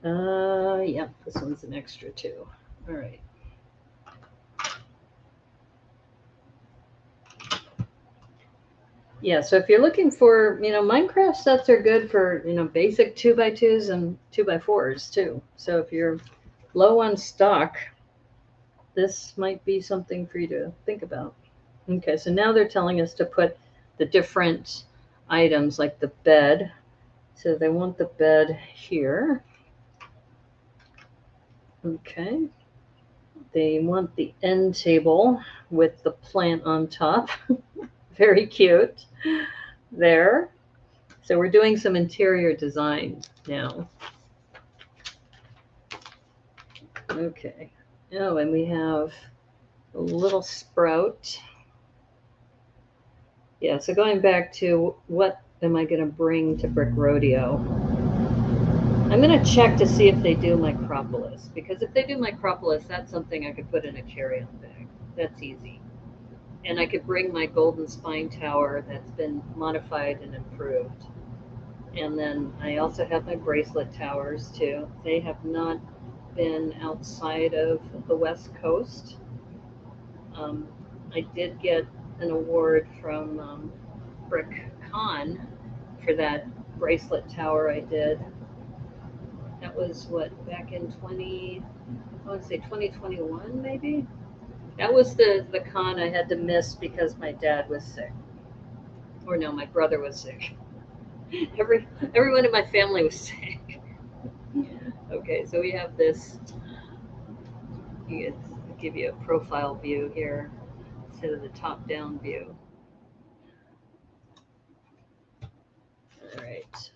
yeah, this one's an extra too. All right. Yeah, so if you're looking for, Minecraft sets are good for, basic 2x2s and 2x4s too. So if you're low on stock, this might be something for you to think about. Okay, so now they're telling us to put the different items like the bed. So they want the bed here. Okay. They want the end table with the plant on top. Very cute there. So we're doing some interior design now. Okay. Oh, and we have a little sprout. Yeah, so going back to what am I going to bring to Brick Rodeo? I'm going to check to see if they do micropolis, because if they do micropolis, that's something I could put in a carry-on bag. That's easy. And I could bring my golden spine tower that's been modified and improved. And then I also have my bracelet towers too. They have not been outside of the West Coast. I did get an award from Brick Con for that bracelet tower I did. That was what, back in I want to say 2021 maybe? That was the con I had to miss because my dad was sick. Or no, my brother was sick. Everyone in my family was sick. Okay, so we have this. I'll give you a profile view here instead of the top-down view. All right.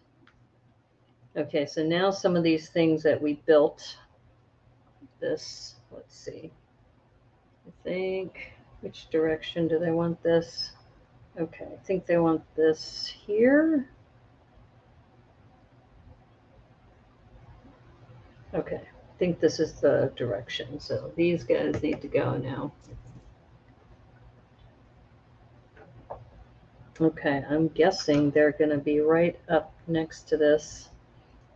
Okay, so now some of these things that we built. This, let's see. I think, which direction do they want this? Okay, I think they want this here. Okay, I think this is the direction. So these guys need to go now. Okay, I'm guessing they're going to be right up next to this.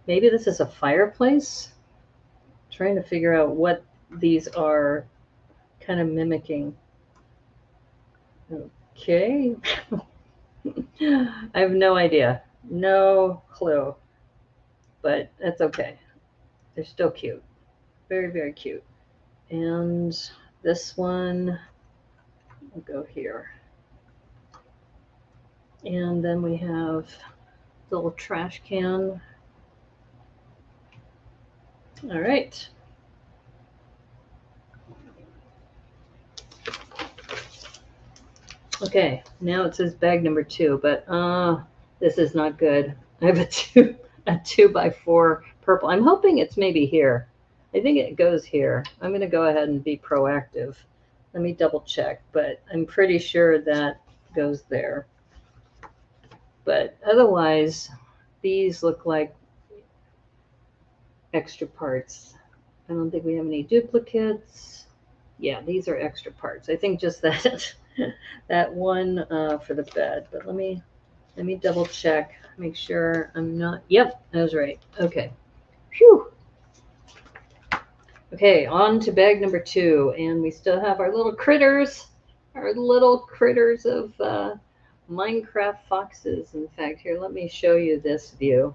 Maybe this is a fireplace? I'm trying to figure out what these are kind of mimicking. Okay. I have no idea. No clue. But that's okay. They're still cute. Very, very cute. And this one will go here. And then we have the little trash can. All right. Okay, now it says bag number 2, but this is not good. I have a 2x4 purple. I'm hoping it's maybe here. I think it goes here. I'm going to go ahead and be proactive. Let me double check, but I'm pretty sure that goes there. But otherwise, these look like extra parts. I don't think we have any duplicates. Yeah, these are extra parts. I think just that that one for the bed. But let me double check, make sure I'm not. Yep, I was right. Okay. Phew. Okay, on to bag number 2, and we still have our little critters of Minecraft foxes. In fact, here, let me show you this view.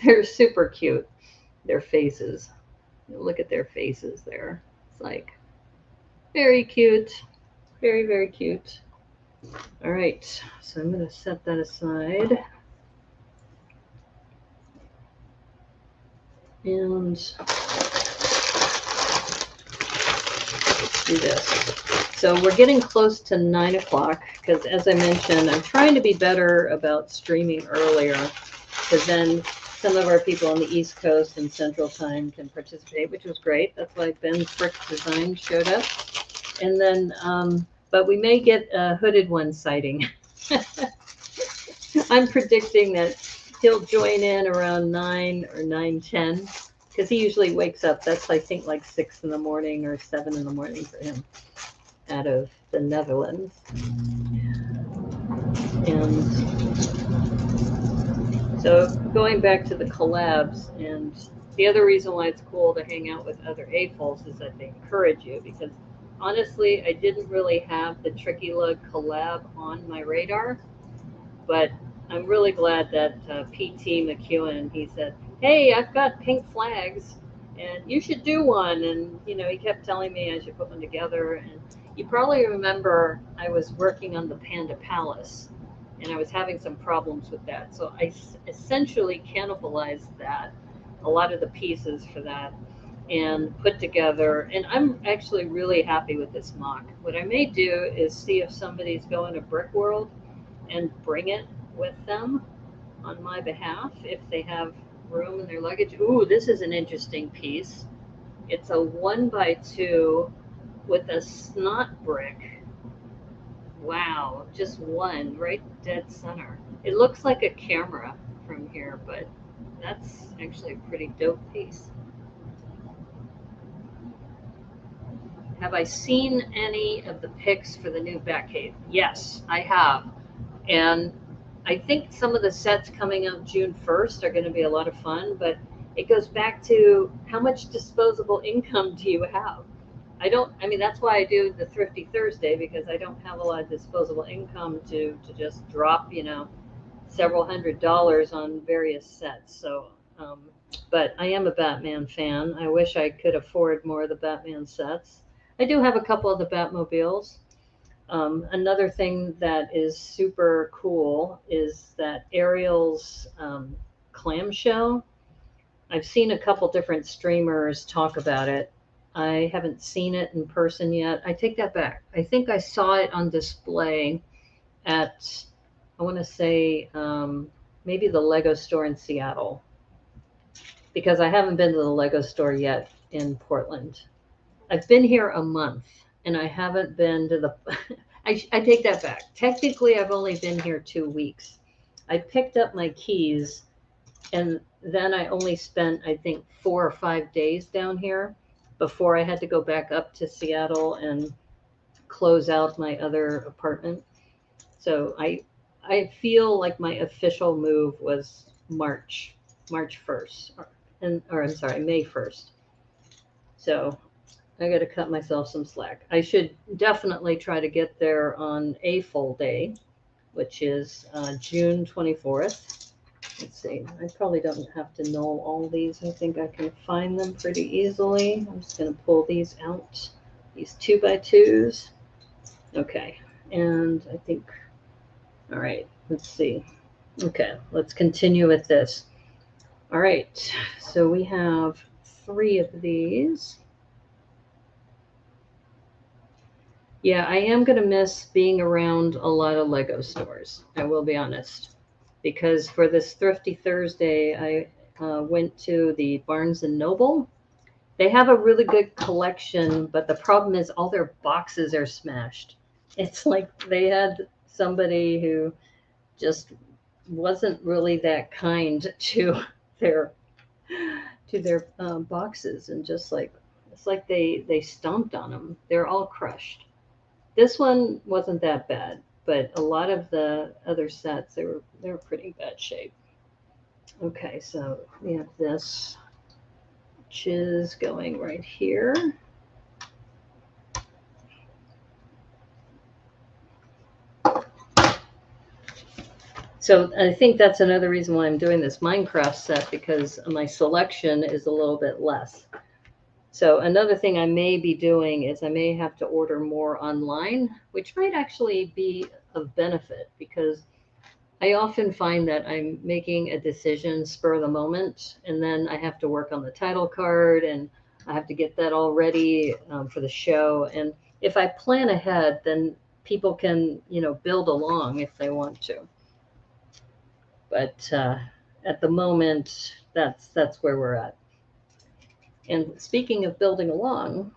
They're super cute. Their faces. Look at their faces there. It's like very cute. Very, very cute. All right, so I'm going to set that aside. And let's do this. So we're getting close to 9 o'clock because, as I mentioned, I'm trying to be better about streaming earlier because then some of our people on the East Coast and Central Time can participate, which was great. That's why Ben Frick Design showed up. And then, but we may get a Hooded One sighting. I'm predicting that he'll join in around 9 or 9:10 because he usually wakes up. That's, I think, like 6 in the morning or 7 in the morning for him out of the Netherlands. And so going back to the collabs, and the other reason why it's cool to hang out with other AFOLs is that they encourage you, because honestly, I didn't really have the Tricky Lug collab on my radar, but I'm really glad that PT McEwen, he said, hey, I've got pink flags and you should do one. And, you know, he kept telling me I should put one together. And you probably remember I was working on the Panda Palace. and I was having some problems with that. So I essentially cannibalized that, a lot of the pieces for that, and put together. And I'm actually really happy with this mock. What I may do is see if somebody's going to Brick World and bring it with them on my behalf if they have room in their luggage. Ooh, this is an interesting piece. It's a 1x2 with a snot brick. Wow, just one right dead center. It looks like a camera from here, but that's actually a pretty dope piece. Have I seen any of the pics for the new Batcave? Yes, I have. And I think some of the sets coming up June 1st are going to be a lot of fun, but it goes back to how much disposable income do you have? I mean, that's why I do the Thrifty Thursday, because I don't have a lot of disposable income to just drop, several $100s on various sets. So, but I am a Batman fan. I wish I could afford more of the Batman sets. I do have a couple of the Batmobiles. Another thing that is super cool is that Ariel's clamshell. I've seen a couple different streamers talk about it. I haven't seen it in person yet. I take that back. I think I saw it on display at, I want to say, maybe the Lego store in Seattle, because I haven't been to the Lego store yet in Portland. I've been here a month and I haven't been to the. I take that back. Technically, I've only been here 2 weeks. I picked up my keys and then I only spent, I think, 4 or 5 days down here before I had to go back up to Seattle and close out my other apartment. So I feel like my official move was March 1st, or I'm sorry, May 1st. So I got to cut myself some slack. I should definitely try to get there on a full day, which is June 24th. Let's see. I probably don't have to know all these. I think I can find them pretty easily. I'm just going to pull these out. These 2x2s. Okay. And I think, all right, let's see. Okay, let's continue with this. All right. So we have 3 of these. Yeah, I am going to miss being around a lot of Lego stores. I will be honest. Because for this Thrifty Thursday, I went to the Barnes and Noble. They have a really good collection, but the problem is all their boxes are smashed. It's like they had somebody who just wasn't really that kind to their boxes, and just like it's like they stomped on them. They're all crushed. This one wasn't that bad, but a lot of the other sets, they were pretty bad shape. Okay, so we have this, which is going right here. So I think that's another reason why I'm doing this Minecraft set, because my selection is a little bit less. So another thing I may be doing is I may have to order more online, which might actually be of benefit, because I often find that I'm making a decision spur of the moment, and then I have to work on the title card, and I have to get that all ready for the show. And if I plan ahead, then people can, build along if they want to. But at the moment, that's where we're at. And speaking of building along,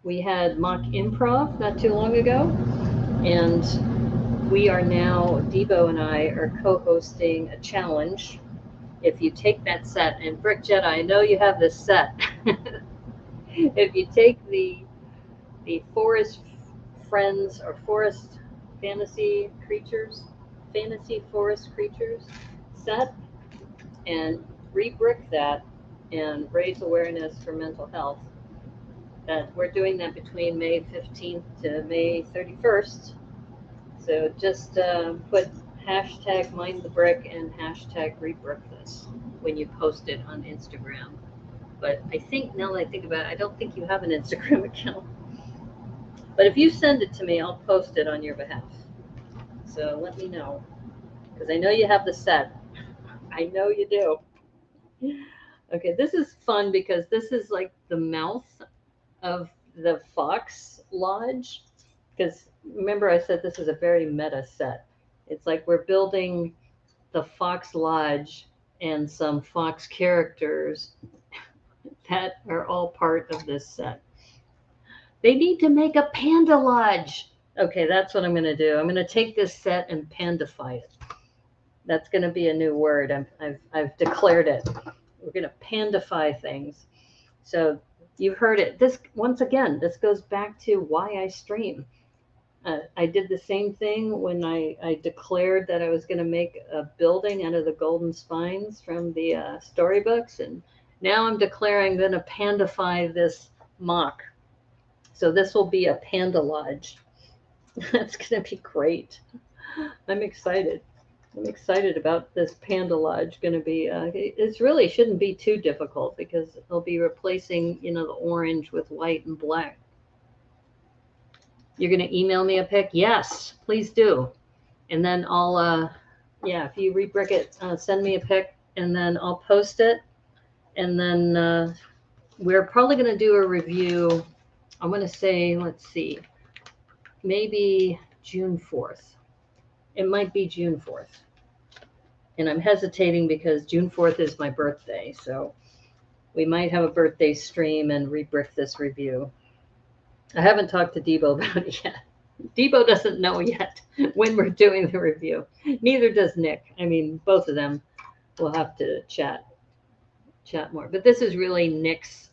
we had mock improv not too long ago, and we are now, Debo and I are co-hosting a challenge. If you take that set, and Brick Jedi, I know you have this set. If you take the Forest Friends or Forest Fantasy Forest Creatures set, and re-brick that and raise awareness for mental health, that we're doing that between May 15th to May 31st. So just put hashtag mind the brick and hashtag rebrick this when you post it on Instagram. But I think, now that I think about it, I don't think you have an Instagram account. But if you send it to me, I'll post it on your behalf. So let me know. because I know you have the set. I know you do. Okay, this is fun because this is like the mouth of the Fox Lodge. Because remember, I said this is a very meta set. It's like we're building the Fox Lodge and some Fox characters that are all part of this set. They need to make a Panda Lodge. Okay, that's what I'm going to do. I'm going to take this set and pandify it. That's going to be a new word. I've declared it. We're going to pandify things. So you've heard it. This, once again, this goes back to why I stream. I did the same thing when I declared that I was going to make a building out of the golden spines from the storybooks. And now I'm declaring I'm going to pandify this mock. So this will be a Panda Lodge. That's going to be great. I'm excited. I'm excited about this Panda Lodge. Going to be. It really shouldn't be too difficult because they'll be replacing, the orange with white and black. You're going to email me a pic? Yes, please do. And then I'll, if you rebrick it, send me a pic, and then I'll post it. And then we're probably going to do a review. I'm going to say, let's see, maybe June 4th. It might be June 4th. And I'm hesitating because June 4th is my birthday. So we might have a birthday stream and rebrick this review. I haven't talked to Debo about it yet. Debo doesn't know yet when we're doing the review. Neither does Nick. I mean, both of them will have to chat more. But this is really Nick's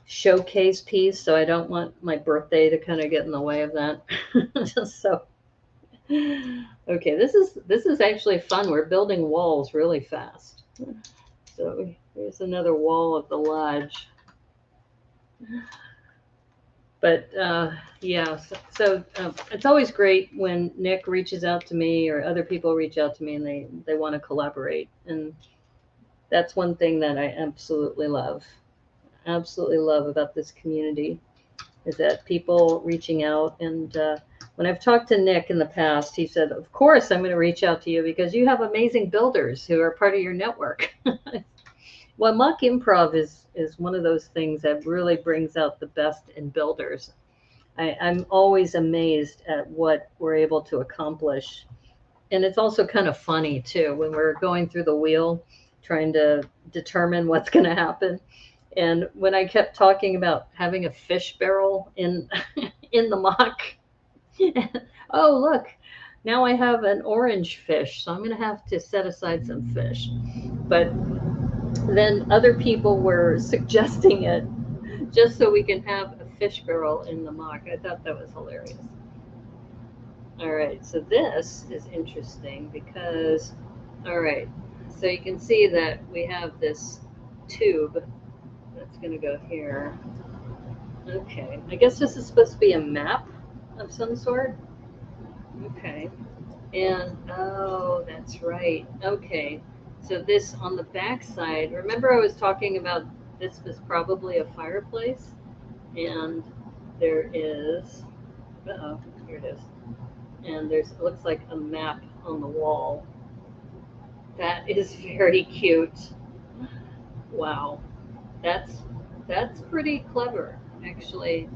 showcase piece, so I don't want my birthday to kind of get in the way of that. So, okay, this is actually fun. We're building walls really fast. So here's another wall of the lodge. But so it's always great when Nick reaches out to me or other people reach out to me and they want to collaborate. And that's one thing that I absolutely love about this community is that people reaching out. And when I've talked to Nick in the past, he said, of course, I'm going to reach out to you because you have amazing builders who are part of your network. Well, mock improv is one of those things that really brings out the best in builders. I'm always amazed at what we're able to accomplish. And it's also kind of funny, too, when we're going through the wheel, trying to determine what's going to happen. And when I kept talking about having a fish barrel in the mock, oh, look, now I have an orange fish, so I'm going to have to set aside some fish. But then other people were suggesting it just so we can have a fish barrel in the mock. I thought that was hilarious. All right, so this is interesting because, all right, so you can see that we have this tube that's going to go here. Okay, I guess this is supposed to be a map of some sort. Okay, and oh, that's right. Okay. So this on the back side, remember I was talking about this was probably a fireplace? And there is, here it is. And it looks like a map on the wall. That is very cute. Wow. That's pretty clever, actually.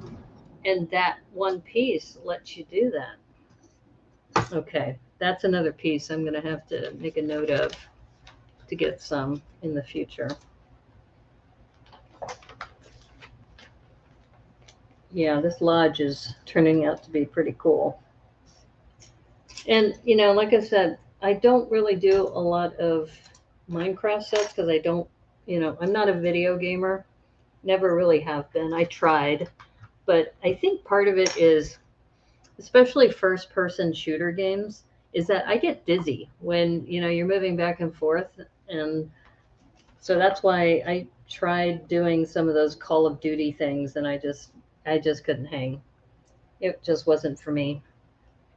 And that one piece lets you do that. Okay, that's another piece I'm going to have to make a note of to get some in the future. Yeah, this lodge is turning out to be pretty cool. And, like I said, I don't really do a lot of Minecraft sets because I don't, I'm not a video gamer. Never really have been. I tried. But I think part of it is, especially first-person shooter games, is that I get dizzy when, you're moving back and forth. And so that's why I tried doing some of those Call of Duty things, and I just couldn't hang. It just wasn't for me.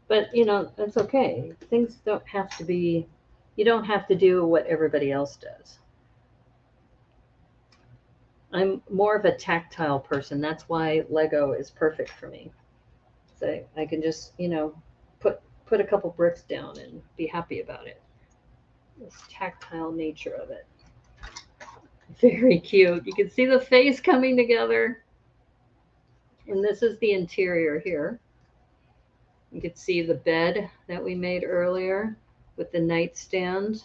But, it's okay. Things don't have to be, you don't have to do what everybody else does. I'm more of a tactile person. That's why Lego is perfect for me. So I can just, put put a couple bricks down and be happy about it. This tactile nature of it. Very cute. You can see the face coming together. And this is the interior here. You can see the bed that we made earlier with the nightstand.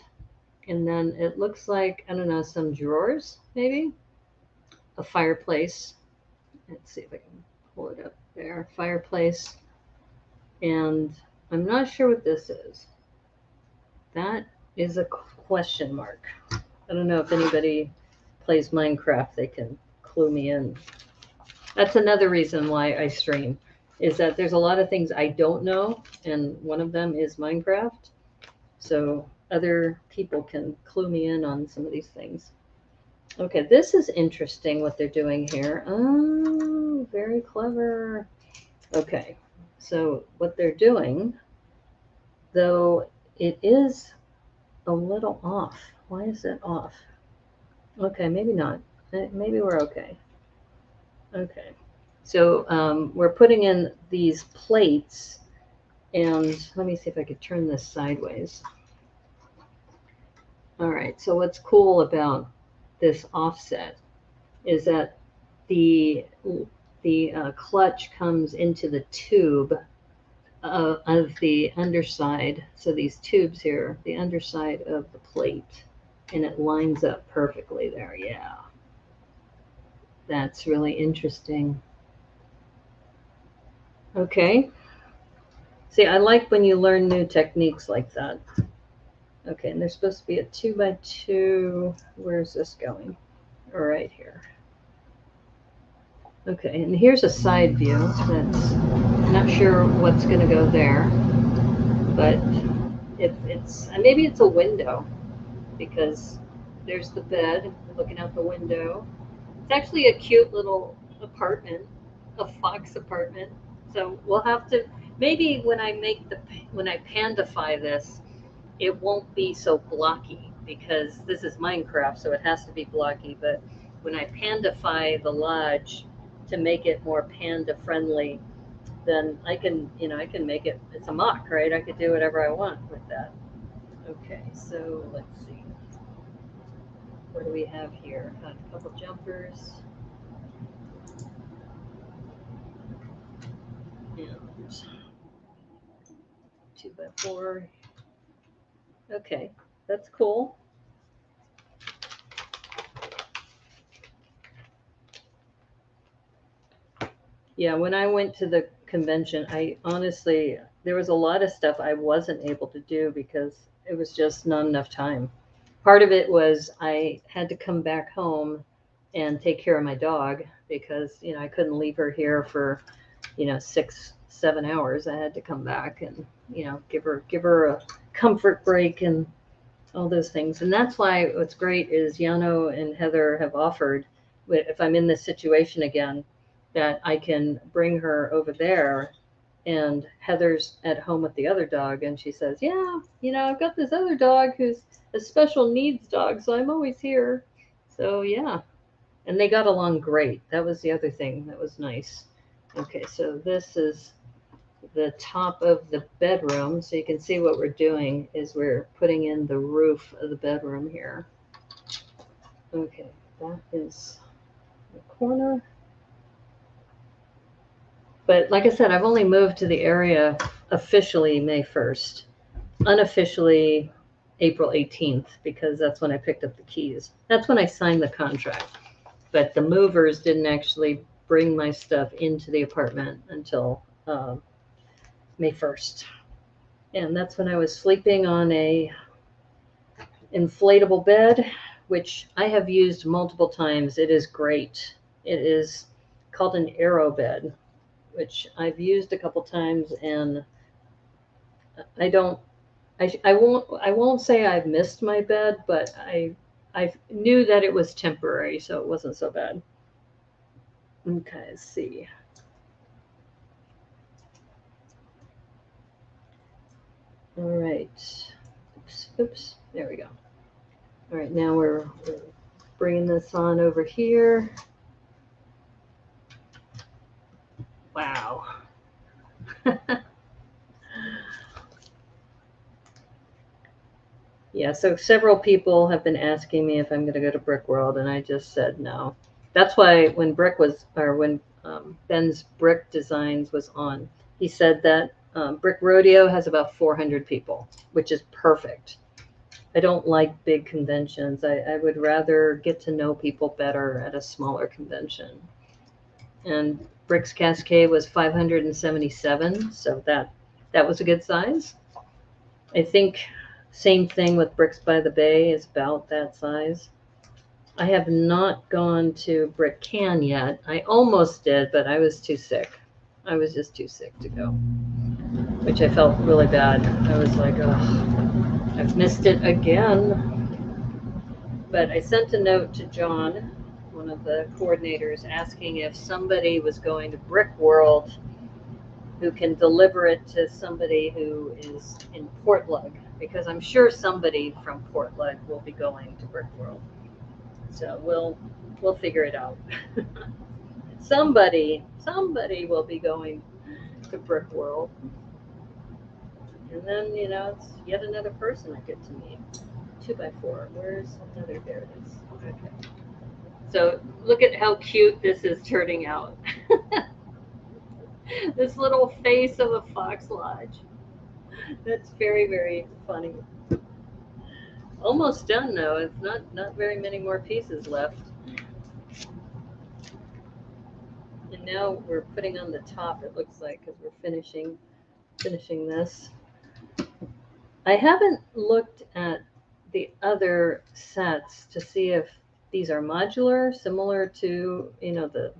And then it looks like, I don't know, some drawers, maybe? A fireplace. Let's see if I can pull it up there. Fireplace. And I'm not sure what this is. That is a question mark. I don't know if anybody plays Minecraft, they can clue me in. That's another reason why I stream, is that there's a lot of things I don't know, and one of them is Minecraft. So other people can clue me in on some of these things. Okay, this is interesting what they're doing here. Oh, very clever. Okay, so what they're doing, though it is a little off. Why is it off? Okay, maybe not. Maybe we're okay. Okay, so we're putting in these plates, and let me see if I could turn this sideways. All right, so what's cool about this offset is that the clutch comes into the tube of the underside. So these tubes here, the underside of the plate, and it lines up perfectly there. Yeah. That's really interesting. Okay. See, I like when you learn new techniques like that. Okay, and there's supposed to be a 2x2. Where's this going? Right here. Okay, and here's a side view that's not sure what's going to go there, but it's maybe it's a window, because there's the bed looking out the window. It's actually a cute little apartment, a fox apartment. So we'll have to, maybe when I pandify this, it won't be so blocky, because this is Minecraft, so it has to be blocky. But when I pandify the lodge to make it more panda friendly, then I can make it, it's a mock, right? I could do whatever I want with that. Okay, so let's see. What do we have here? A couple jumpers. And 2x4. Okay, that's cool. Yeah, when I went to the convention, I honestly, there was a lot of stuff I wasn't able to do because it was just not enough time. Part of it was I had to come back home and take care of my dog, because, I couldn't leave her here for, 6-7 hours. I had to come back and, give her a comfort break and all those things. And that's why what's great is Yano and Heather have offered, if I'm in this situation again, that I can bring her over there, and Heather's at home with the other dog, and she says, yeah, I've got this other dog who's a special needs dog, so I'm always here. So yeah, and they got along great. That was the other thing that was nice. Okay, so this is the top of the bedroom. So you can see what we're doing is we're putting in the roof of the bedroom here. Okay, that is the corner. But like I said, I've only moved to the area officially May 1st, unofficially April 18th, because that's when I picked up the keys. That's when I signed the contract. But the movers didn't actually bring my stuff into the apartment until May 1st. And that's when I was sleeping on a inflatable bed, which I have used multiple times. It is great. It is called an aero bed, which I've used a couple times, and I won't say I've missed my bed, but I knew that it was temporary, so it wasn't so bad. Okay, let's see. All right. Oops. There we go. All right, now we're bringing this on over here. Wow. yeah, so several people have been asking me if I'm going to go to Brick World, and I just said no. That's why when Ben's Brick Designs was on, he said that Brick Rodeo has about 400 people, which is perfect. I don't like big conventions. I would rather get to know people better at a smaller convention. And Bricks Cascade was 577, so that was a good size. I think same thing with Bricks by the Bay is about that size. I have not gone to Brick Can yet. I almost did, but I was too sick. I was just too sick to go, which I felt really bad. I was like, oh, I've missed it again. But I sent a note to John, one of the coordinators, asking if somebody was going to Brick World who can deliver it to somebody who is in Portland, because I'm sure somebody from Portland will be going to Brick World. So we'll figure it out. somebody will be going to Brick World. And then, it's yet another person I get to meet. 2x4. Where's another? There it is. Okay. So look at how cute this is turning out. This little face of a fox lodge. That's very, very funny. Almost done though. It's not very many more pieces left. And now we're putting on the top, it looks like, because we're finishing this. I haven't looked at the other sets to see if these are modular, similar to, the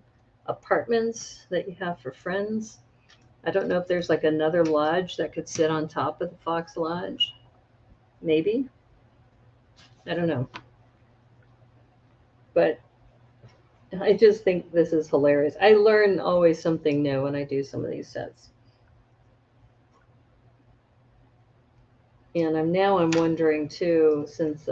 apartments that you have for friends. I don't know if there's like another lodge that could sit on top of the Fox Lodge. Maybe. I don't know. But I just think this is hilarious. I learn always something new when I do some of these sets. And I'm wondering too, since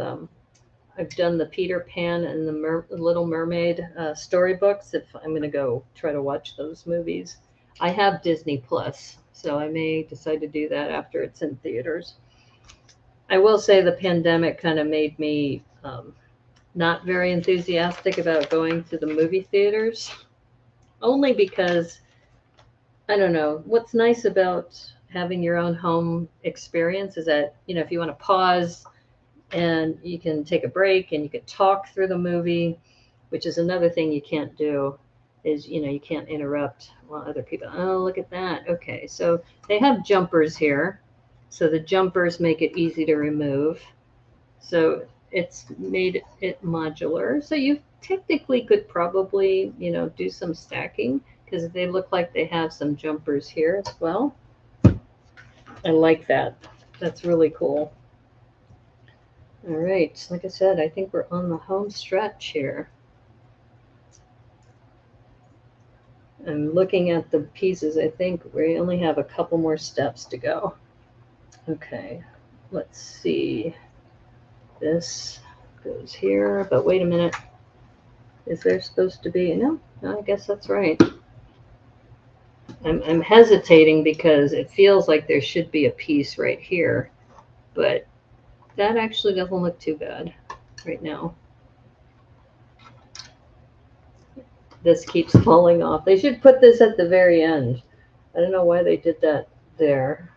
I've done the Peter Pan and the Little Mermaid storybooks, if I'm going to go try to watch those movies. I have Disney Plus, so I may decide to do that after it's in theaters. I will say the pandemic kind of made me not very enthusiastic about going to the movie theaters, only because, I don't know, what's nice about having your own home experience is that, if you want to pause and you can take a break and you can talk through the movie, which is another thing you can't do, is, you can't interrupt while other people, oh, look at that. Okay, so they have jumpers here. So the jumpers make it easy to remove. So it's made it modular. So you technically could probably, do some stacking, because they look like they have some jumpers here as well. I like that. That's really cool. All right, like I said, I think we're on the home stretch here. I'm looking at the pieces. I think we only have a couple more steps to go. Okay, let's see. This goes here, but wait a minute. Is there supposed to be? No, I guess that's right. I'm hesitating because it feels like there should be a piece right here, but that actually doesn't look too bad right now. This keeps falling off. They should put this at the very end. I don't know why they did that there.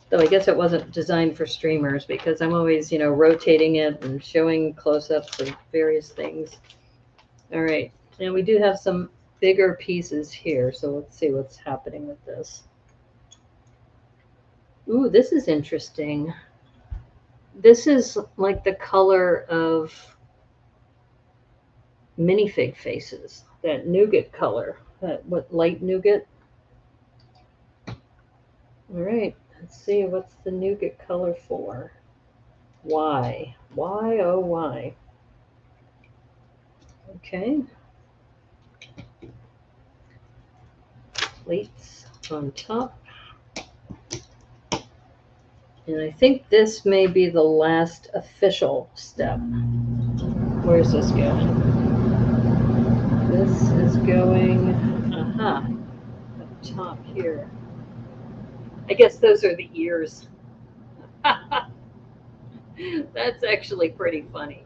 Though I guess it wasn't designed for streamers, because I'm always, rotating it and showing close-ups of various things. All right, and we do have some bigger pieces here, so let's see what's happening with this. Ooh, this is interesting. This is like the color of minifig faces, that nougat color, what light nougat. All right, let's see, what's the nougat color for? Why? Why, oh, why? Okay. Plates on top. And I think this may be the last official step. Where's this going? This is going, up top here. I guess those are the ears. That's actually pretty funny.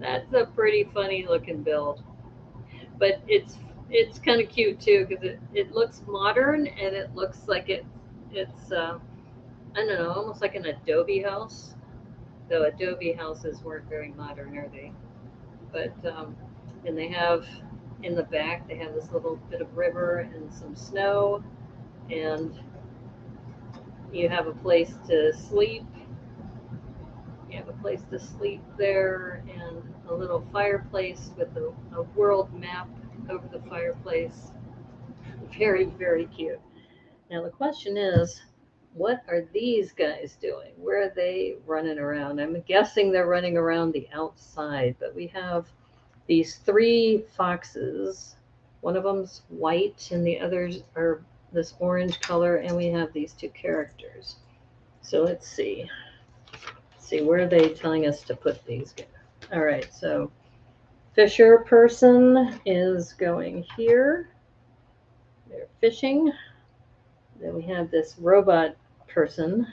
That's a pretty funny looking build, but it's kind of cute too because it looks modern and it looks like it's I don't know, almost like an Adobe house. Though Adobe houses weren't very modern, are they? But and they have in the back they have this little bit of river and some snow, and you have a place to sleep. You have a place to sleep there, and a little fireplace with a world map over the fireplace. Very, very cute. Now the question is, what are these guys doing? Where are they running around? I'm guessing they're running around the outside, but we have these three foxes. One of them's white, and the others are this orange color, and we have these two characters. So let's see. Where are they telling us to put these? All right, so fisher person is going here. They're fishing. Then we have this robot person.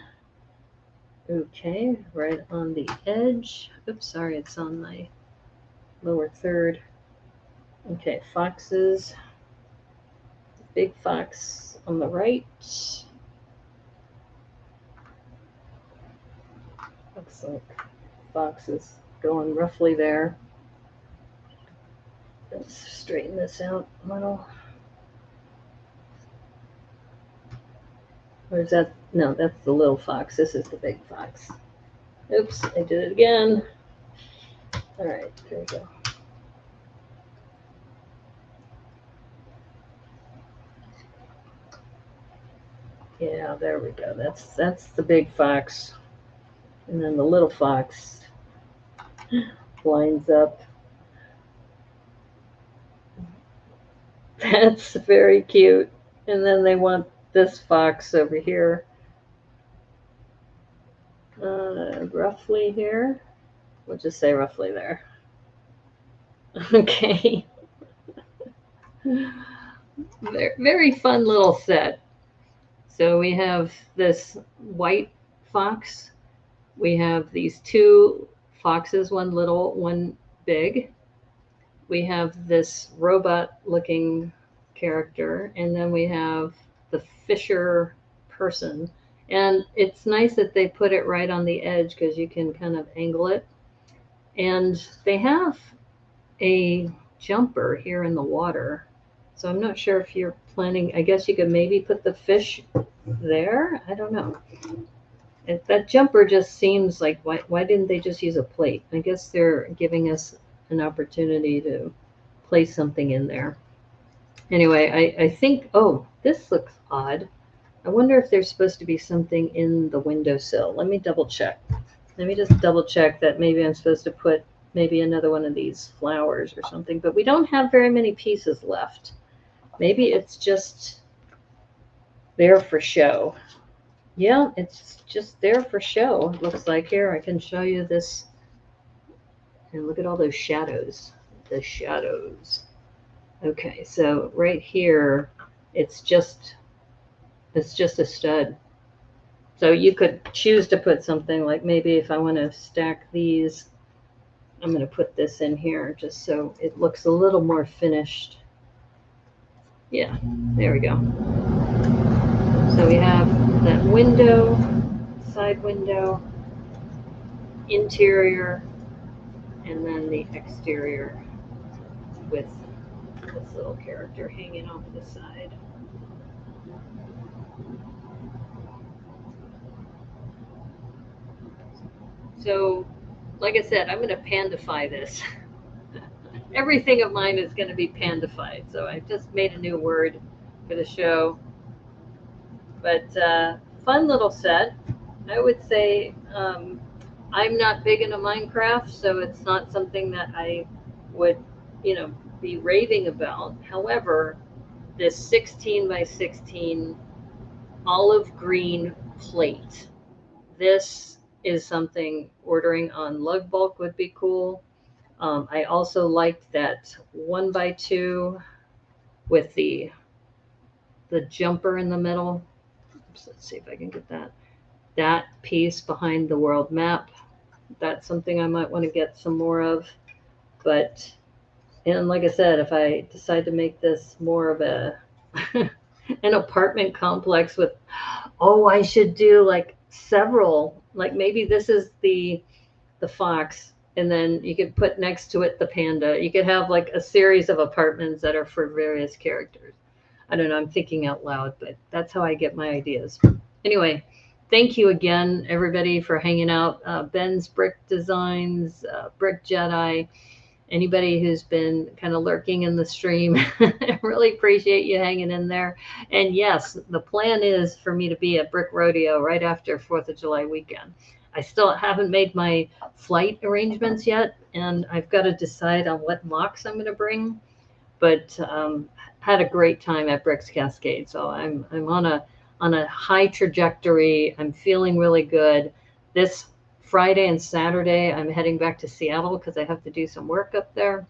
Okay, right on the edge. Oops, sorry, it's on my lower third. Okay, foxes. Big fox on the right. Looks like fox is going roughly there. Let's straighten this out a little. Or is that? No, that's the little fox. This is the big fox. Oops, I did it again. All right, there we go. Yeah, there we go. That's the big fox. And then the little fox lines up. That's very cute. And then they want this fox over here. Roughly here. We'll just say roughly there. Okay. Very fun little set. So we have this white fox. We have these two foxes, one little, one big. We have this robot looking character, and then we have the fisher person. And it's nice that they put it right on the edge because you can kind of angle it. And they have a jumper here in the water. So I'm not sure if you're planning, I guess you could maybe put the fish there. I don't know. That jumper just seems like, why didn't they just use a plate? I guess they're giving us an opportunity to place something in there. Anyway, I think, oh, this looks odd. I wonder if there's supposed to be something in the windowsill. Let me double check. Let me just double check that maybe I'm supposed to put maybe another one of these flowers or something, but we don't have very many pieces left. Maybe it's just there for show. Yeah, it's just there for show. It looks like here. I can show you this. And look at all those shadows. The shadows. Okay, so right here, it's just a stud. So you could choose to put something like maybe if I want to stack these, I'm going to put this in here just so it looks a little more finished. Yeah, there we go. So we have that window, side window, interior, and then the exterior with this little character hanging off the side. So, like I said, I'm going to pandify this. Everything of mine is going to be pandified. So I just made a new word for the show. But fun little set. I would say I'm not big into Minecraft, so it's not something that I would, be raving about. However, this 16 by 16 olive green plate, this is something ordering on Lug Bulk would be cool. I also liked that 1x2 with the jumper in the middle. Oops, let's see if I can get that piece behind the world map. That's something I might want to get some more of. But, and like I said, if I decide to make this more of a an apartment complex with, oh, I should do like several, like maybe this is the fox, and then you could put next to it the panda. You could have like a series of apartments that are for various characters. I don't know, I'm thinking out loud, but that's how I get my ideas. Anyway, thank you again, everybody, for hanging out. Ben's Brick Designs, Brick Jedi, anybody who's been kind of lurking in the stream. I really appreciate you hanging in there. And yes, the plan is for me to be at Brick Rodeo right after 4th of July weekend. I still haven't made my flight arrangements yet, and I've got to decide on what mocks I'm going to bring. But had a great time at Bricks Cascade, so I'm on a high trajectory. I'm feeling really good. This Friday and Saturday, I'm heading back to Seattle because I have to do some work up there.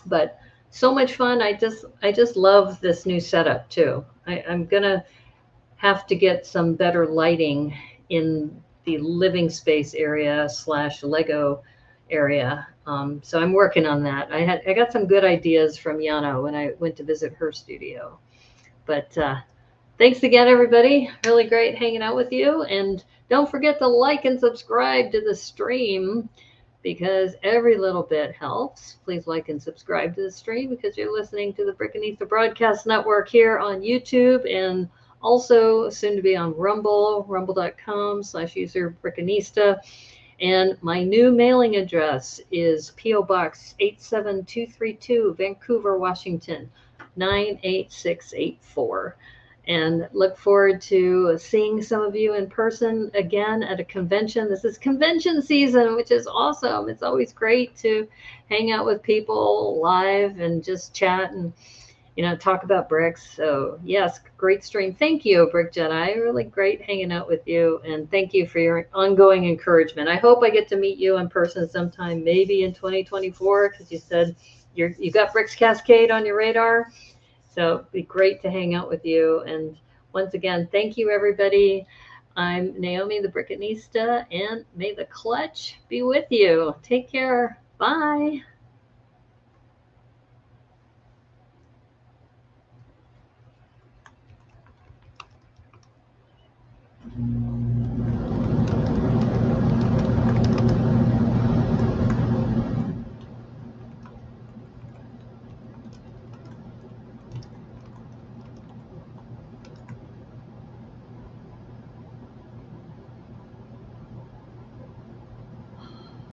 But so much fun. I just love this new setup too. I'm gonna have to get some better lighting in the living space area slash Lego area. So I'm working on that. I got some good ideas from Yana when I went to visit her studio. But thanks again, everybody. Really great hanging out with you. And don't forget to like and subscribe to the stream because every little bit helps. Please like and subscribe to the stream because you're listening to the Brickanista Broadcast Network here on YouTube and also soon to be on Rumble, rumble.com/user Brickanista. And my new mailing address is P.O. Box 87232, Vancouver, Washington, 98684. And look forward to seeing some of you in person again at a convention. This is convention season, which is awesome. It's always great to hang out with people live and just chat and, talk about bricks. So yes, great stream. Thank you, Brick Jedi. Really great hanging out with you. And thank you for your ongoing encouragement. I hope I get to meet you in person sometime, maybe in 2024, because you said you got Bricks Cascade on your radar. So it'd be great to hang out with you. And once again, thank you, everybody. I'm Naomi, the Brickanista, and may the clutch be with you. Take care. Bye.